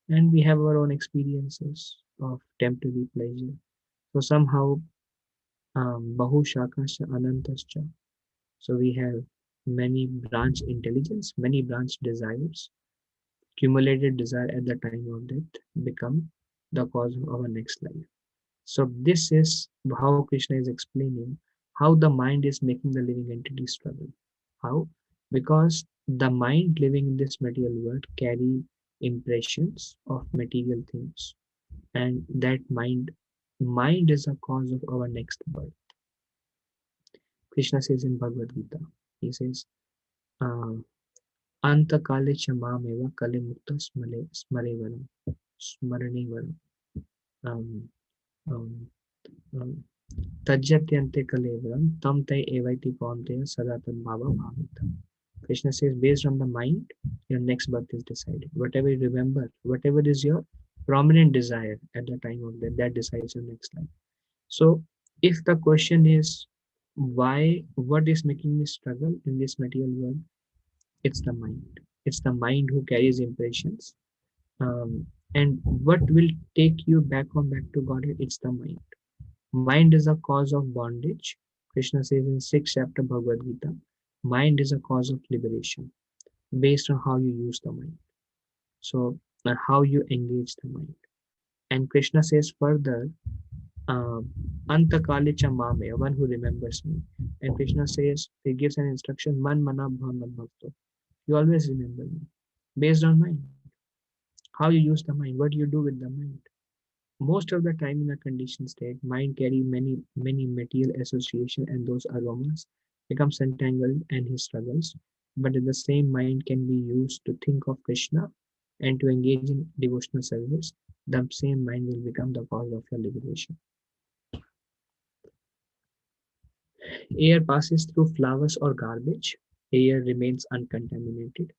and we have our own experiences of temporary pleasure. So somehow Bahu Shakasha Anantascha. So we have many branch intelligence, many branch desires. Accumulated desire at the time of death become the cause of our next life. So this is how Krishna is explaining how the mind is making the living entity struggle. How? Because the mind living in this material world carry impressions of material things, and that mind is the cause of our next birth. Krishna says in Bhagavad Gita, he says, uh, Anta kale chamameva kale mukta smarevaram, smaranivaram, um, um, um, tajyatyante kalevaram, tam te evaiti paunteya sadatan bhava bhavita. Krishna says, based on the mind, your next birth is decided. Whatever you remember, whatever is your prominent desire at the time of death, that decides your next life. So, if the question is, why, what is making me struggle in this material world? It's the mind. It's the mind who carries impressions. And what will take you back to Godhead? It's the mind. Mind is a cause of bondage. Krishna says in 6th chapter Bhagavad Gita, mind is a cause of liberation based on how you use the mind. So, how you engage the mind. And Krishna says further, Antakali Chamame, one who remembers me. And Krishna says, he gives an instruction, Man Mana Bhaman Bhakto. You always remember me. Based on mind. How you use the mind, what you do with the mind. Most of the time in a conditioned state, mind carry many material association and those aromas becomes entangled and he struggles. But the same mind can be used to think of Krishna and to engage in devotional service. The same mind will become the cause of your liberation. Air passes through flowers or garbage. Air remains uncontaminated.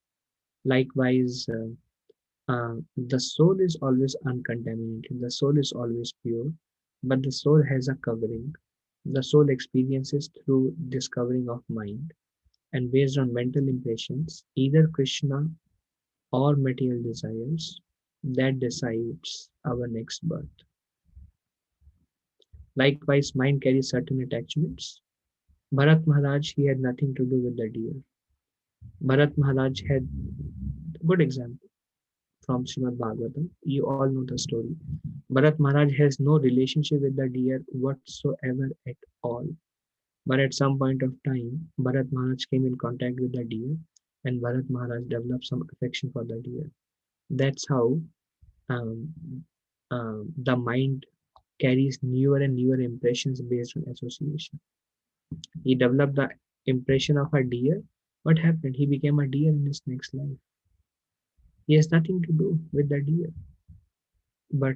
Likewise, the soul is always uncontaminated. The soul is always pure, but the soul has a covering. The soul experiences through this covering of mind, and based on mental impressions, either Krishna or material desires, that decides our next birth. Likewise, mind carries certain attachments. Bharat Maharaj, he had nothing to do with the deer. Bharat Maharaj had good example from Srimad Bhagavatam. You all know the story. Bharat Maharaj has no relationship with the deer whatsoever at all. But at some point of time, Bharat Maharaj came in contact with the deer, and Bharat Maharaj developed some affection for the deer. That's how um, the mind carries newer and newer impressions based on association. He developed the impression of a deer. What happened? He became a deer in his next life. He has nothing to do with the deer. But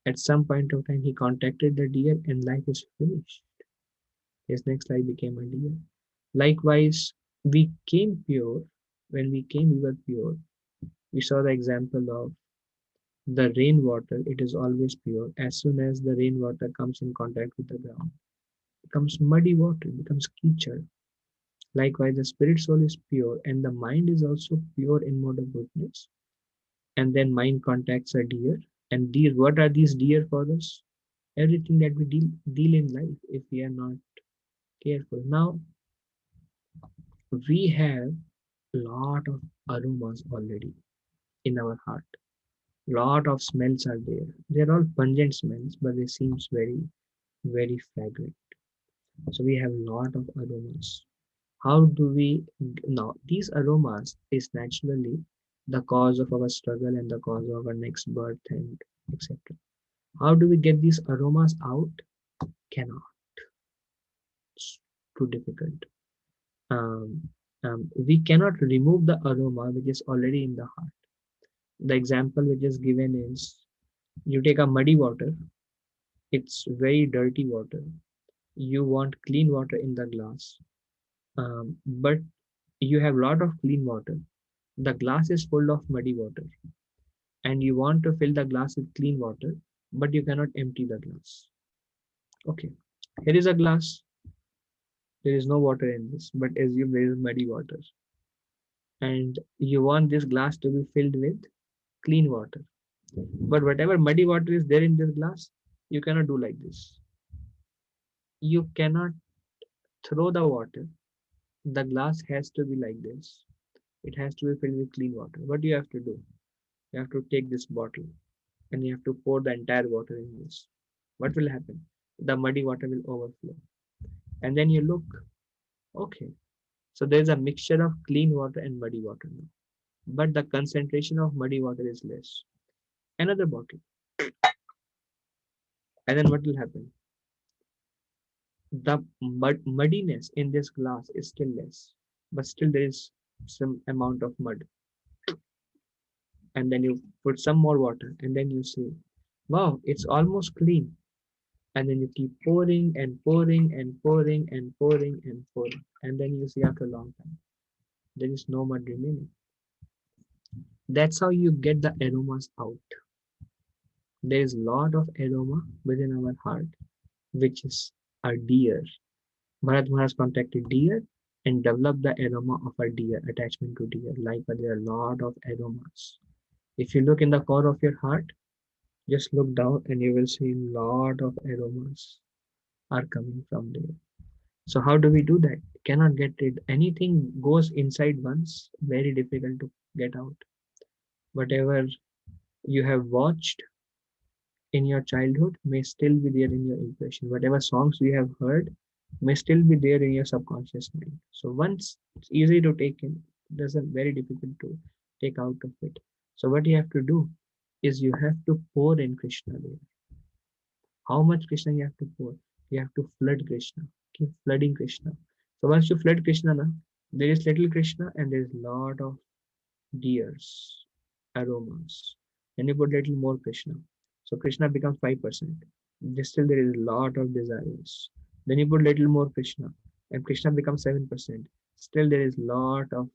at some point of time, he contacted the deer and life is finished. His next life became a deer. Likewise, we came pure. When we came, we were pure. We saw the example of the rainwater. It is always pure. As soon as the rainwater comes in contact with the ground, it becomes muddy water, it becomes kichad. Likewise, the spirit soul is pure and the mind is also pure in mode of goodness. And then mind contacts a deer. And deer, what are these deer for us? Everything that we deal in life if we are not careful. Now, we have lot of aromas already in our heart. Lot of smells are there. They're all pungent smells, but they seems very fragrant. So we have lot of aromas. How do we now? These aromas is naturally the cause of our struggle and the cause of our next birth and etc. How do we get these aromas out? Cannot. It's too difficult. Um, we cannot remove the aroma which is already in the heart. The example which is given is you take a muddy water, it's very dirty water. You want clean water in the glass, but you have a lot of clean water. The glass is full of muddy water, and you want to fill the glass with clean water, but you cannot empty the glass. Okay, here is a glass. There is no water in this, but assume there is muddy water, and you want this glass to be filled with clean water. But whatever muddy water is there in this glass, you cannot do like this. You cannot throw the water. The glass has to be like this. It has to be filled with clean water. What do you have to do? You have to take this bottle and you have to pour the entire water in this. What will happen? The muddy water will overflow. And then you look, okay. So there's a mixture of clean water and muddy water now. But the concentration of muddy water is less. Another bottle. And then what will happen? The muddiness in this glass is still less, but still there is some amount of mud. And then you put some more water, and then you say, wow, it's almost clean. And then you keep pouring and pouring and pouring and pouring and pouring. And then you see after a long time, there is no mud remaining. That's how you get the aromas out. There is a lot of aroma within our heart, which is a deer. Bharat Maharaj contacted deer and developed the aroma of a deer, attachment to deer. Like there are a lot of aromas. If you look in the core of your heart, just look down and you will see a lot of aromas are coming from there. So how do we do that? Cannot get it. Anything goes inside once, very difficult to get out. Whatever you have watched in your childhood may still be there in your impression. Whatever songs you have heard may still be there in your subconscious mind. So once it's easy to take in, doesn't very difficult to take out of it. So what you have to do is you have to pour in Krishna there. How much Krishna you have to pour? You have to flood Krishna. Keep flooding Krishna. So once you flood Krishna, na, there is little Krishna and there is lot of deers, aromas. Then you put little more Krishna. So Krishna becomes 5%. Still there is a lot of desires. Then you put little more Krishna and Krishna becomes 7%. Still there is lot of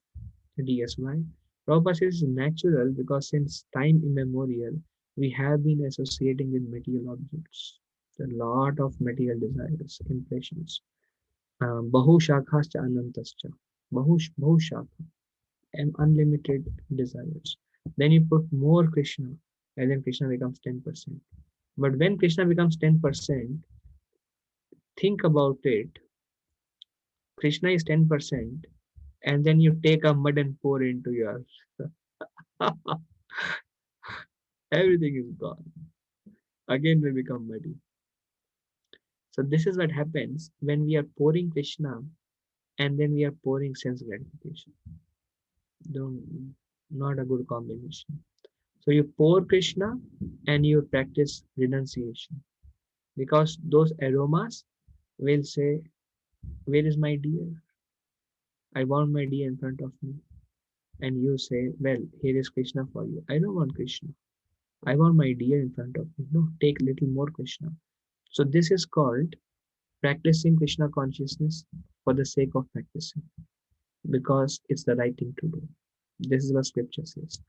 deers. Why? Prabhupada says it's natural because since time immemorial, we have been associating with material objects. A lot of material desires, impressions. Bahu shakhascha anantascha. Bahu shakha and unlimited desires. Then you put more Krishna, and then Krishna becomes 10%. But when Krishna becomes 10%, think about it. Krishna is 10%, and then you take a mud and pour into your everything is gone. Again, we become muddy. So this is what happens when we are pouring Krishna and then we are pouring sense gratification. Don't, not a good combination. So you pour Krishna and you practice renunciation because those aromas will say, where is my deer? I want my deer in front of me. And you say, well, here is Krishna for you. I don't want Krishna. I want my deer in front of me. No, take little more Krishna. So this is called practicing Krishna consciousness for the sake of practicing because it's the right thing to do. This is what scripture says.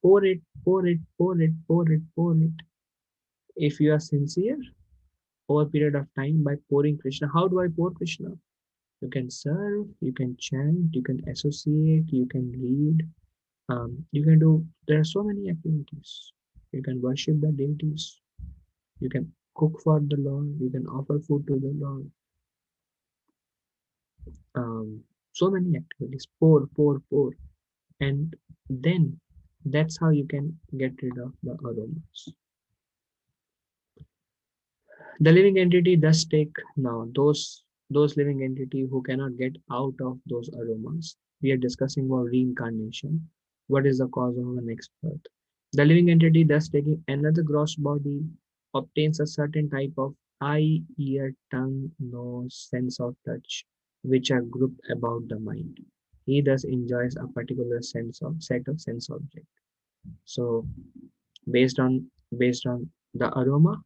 Pour it, pour it, pour it, pour it, pour it. If you are sincere over a period of time by pouring Krishna, how do I pour Krishna? You can serve, you can chant, you can associate, you can read, you can do, there are so many activities. You can worship the deities, you can cook for the Lord, you can offer food to the Lord. So many activities, pour, pour, pour. And then that's how you can get rid of the aromas. The living entity does take now those living entity who cannot get out of those aromas. We are discussing about reincarnation. What is the cause of our next birth? The living entity thus taking another gross body obtains a certain type of eye, ear, tongue, nose, sense of touch, which are grouped about the mind. He thus enjoys a particular sense of set of sense object. So based on the aroma,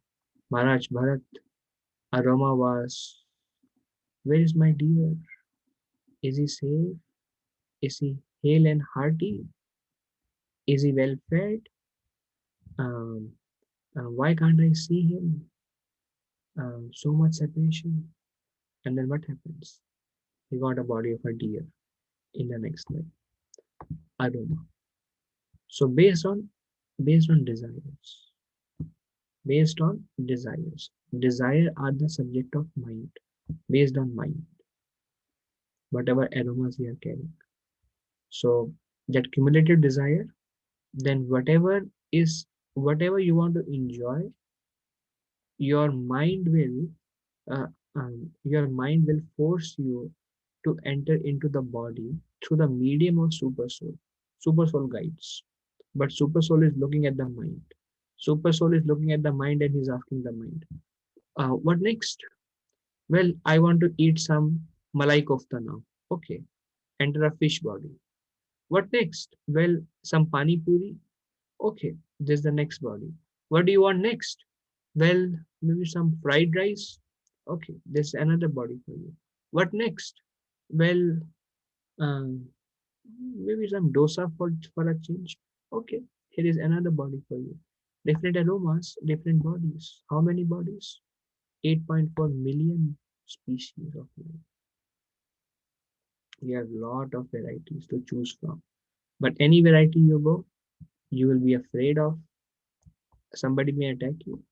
Maharaj Bharat aroma was, where is my deer? Is he safe? Is he hale and hearty? Is he well fed? Um, why can't I see him? So much separation. And then what happens? He got a body of a deer in the next life. Aroma. So based on desires, based on desires, desire are the subject of mind. Based on mind, whatever aromas we are carrying. So that cumulative desire, then whatever you want to enjoy, your mind will force you to enter into the body through the medium of super soul. Super soul guides, but super soul is looking at the mind. Super soul is looking at the mind and he's asking the mind, what next? Well, I want to eat some malai kofta now. Okay, enter a fish body. What next? Well, some pani puri. Okay, this is the next body. What do you want next? Well, maybe some fried rice. Okay, this is another body for you. What next? Well, um, maybe some dosa for a change. Okay, here is another body for you. Different aromas, different bodies. How many bodies? 8.4 million species of life. We have a lot of varieties to choose from. But any variety you go, you will be afraid of. Somebody may attack you.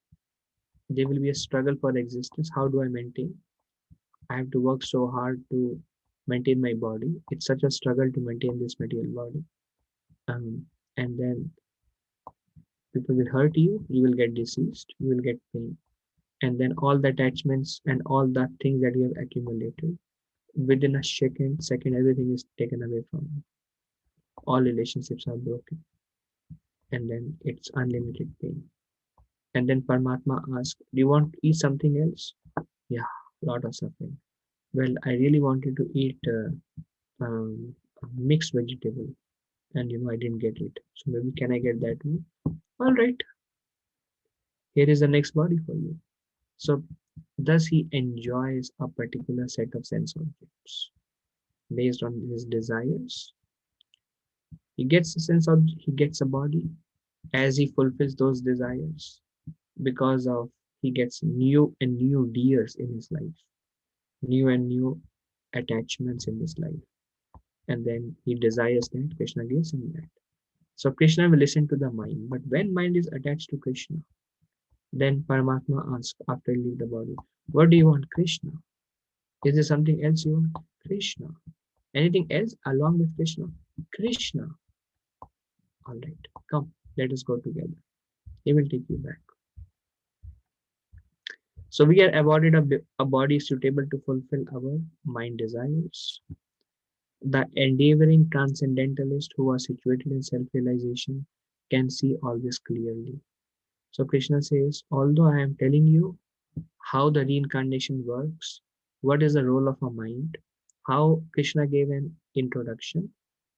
There will be a struggle for existence. How do I maintain? I have to work so hard to maintain my body. It's such a struggle to maintain this material body. And then people will hurt you, you will get diseased, you will get pain. And then all the attachments and all the things that you have accumulated, within a second, everything is taken away from you. All relationships are broken. And then it's unlimited pain. And then Paramatma asks, do you want to eat something else? Yeah, lot of suffering. Well, I really wanted to eat a mixed vegetable, and I didn't get it. So maybe can I get that one? All right, here is the next body for you. So thus he enjoys a particular set of sense objects based on his desires. He gets a sense of he gets a body as he fulfills those desires because of he gets new and new deers in his life, new and new attachments in his life, and then he desires that Krishna gives him that. So Krishna will listen to the mind, but when mind is attached to Krishna, then Paramatma asks after he leave the body, what do you want, Krishna? Is there something else you want? Krishna. Anything else along with Krishna? Krishna. All right, come, let us go together. He will take you back. So we are awarded a body suitable to fulfill our mind desires. The endeavoring transcendentalist who are situated in self-realization can see all this clearly. So Krishna says, although I am telling you how the reincarnation works, what is the role of a mind, how Krishna gave an introduction.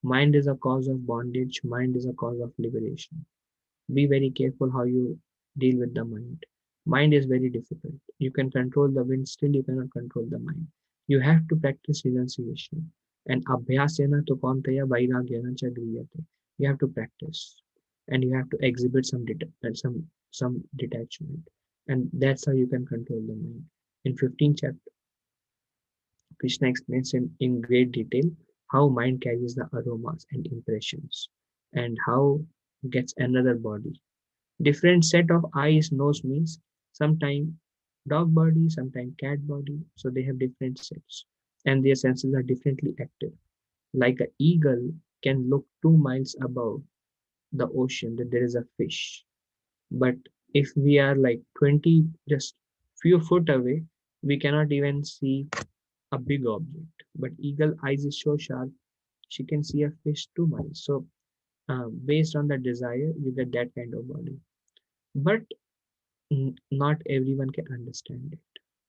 Mind is a cause of bondage, mind is a cause of liberation. Be very careful how you deal with the mind. Mind is very difficult. You can control the wind, still you cannot control the mind. You have to practice renunciation. And abhyasena to kantaya vairagyana cha griyate. You have to practice, and you have to exhibit some detachment, and that's how you can control the mind. In 15th chapter, Krishna explains in great detail how mind carries the aromas and impressions, and how gets another body. Different set of eyes, nose means sometime dog body, sometime cat body. So they have different sets, and their senses are differently active. Like an eagle can look 2 miles above the ocean that there is a fish, but if we are like 20 just few foot away, we cannot even see a big object. But eagle eyes is so sharp, she can see a fish 2 miles. So based on the desire, you get that kind of body. But not everyone can understand it.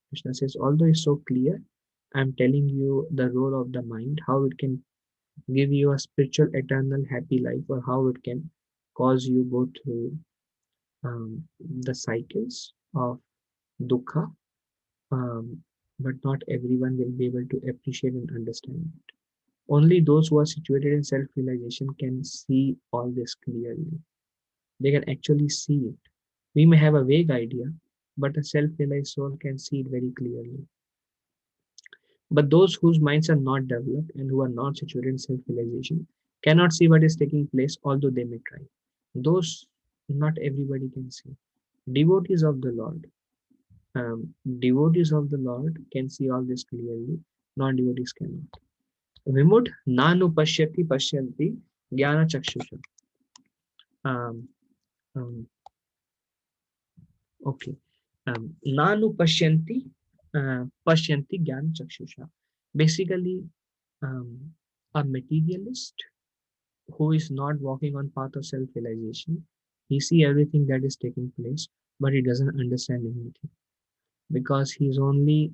Krishna says, although it's so clear, I'm telling you the role of the mind, how it can give you a spiritual, eternal, happy life, or how it can cause you go through the cycles of dukkha. Um, but not everyone will be able to appreciate and understand it. Only those who are situated in self realization can see all this clearly. They can actually see it. We may have a vague idea, but a self realized soul can see it very clearly. But those whose minds are not developed and who are not situated in self realization cannot see what is taking place, although they may try. Those not everybody can see. Devotees of the Lord, devotees of the Lord can see all this clearly, non devotees cannot. Vimud nanu pashyati pashyanti jnana chakshusha. Um, um, okay. Nanu pashyanti jnana chakshusha. Basically, um, a materialist who is not walking on path of self-realization, he see everything that is taking place, but he doesn't understand anything because he's only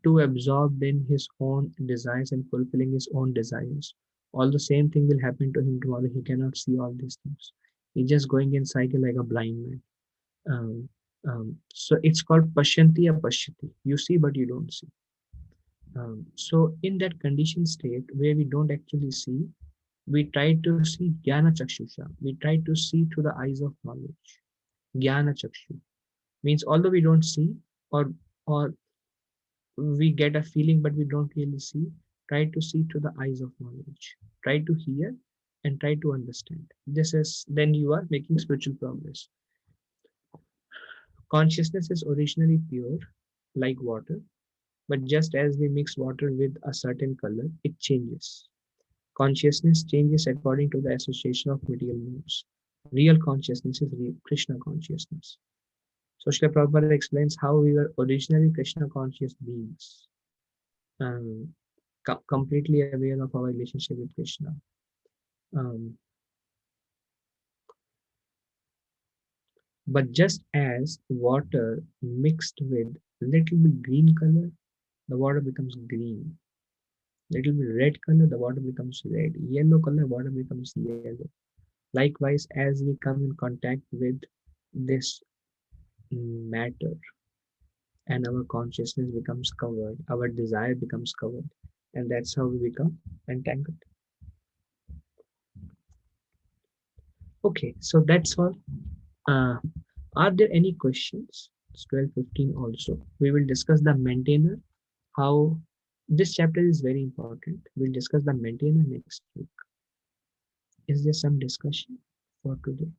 too absorbed in his own desires and fulfilling his own desires. All the same thing will happen to him tomorrow. He cannot see all these things. He's just going in cycle like a blind man. Um, so it's called Pashyanti Apashyati. You see, but you don't see. So in that conditioned state where we don't actually see, we try to see Jnana Chakshusha. We try to see through the eyes of knowledge. Jnana Chakshu means although we don't see, or we get a feeling but we don't really see, try to see through the eyes of knowledge. Try to hear and try to understand. This is then you are making spiritual progress. Consciousness is originally pure, like water, but just as we mix water with a certain color, it changes. Consciousness changes according to the association of material modes. Real consciousness is real Krishna consciousness. So Srila Prabhupada explains how we were originally Krishna conscious beings, um, completely aware of our relationship with Krishna. Um, but just as water mixed with little bit green color, the water becomes green. Little bit red color, the water becomes red. Yellow color, water becomes yellow. Likewise, as we come in contact with this matter and our consciousness becomes covered, our desire becomes covered, and that's how we become entangled. Okay, so that's all. Uh, are there any questions? It's 12:15 also. We will discuss the maintainer, how this chapter is very important. We'll discuss the maintainer next week. Is there some discussion for today?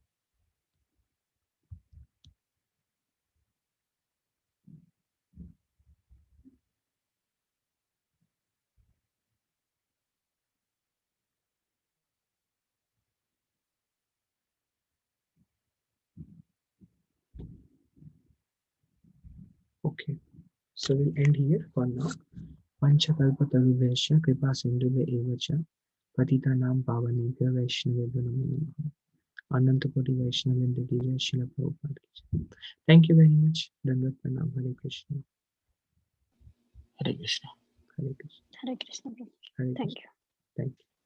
Okay, so we'll end here for now. Panchakalpatarubhesha kripa sindhubhe evacha patitanam pavanebhyo vaishnavebhyo namo namaha. Anantakoti Vaishnavendra ki jai, Srila Prabhupada ki jai. Thank you very much. Dandavat Pranam. Hare Krishna. Hare Krishna. Hare Krishna. Hare Krishna, Prabhu. Hare Thank Krishna. you. Thank you.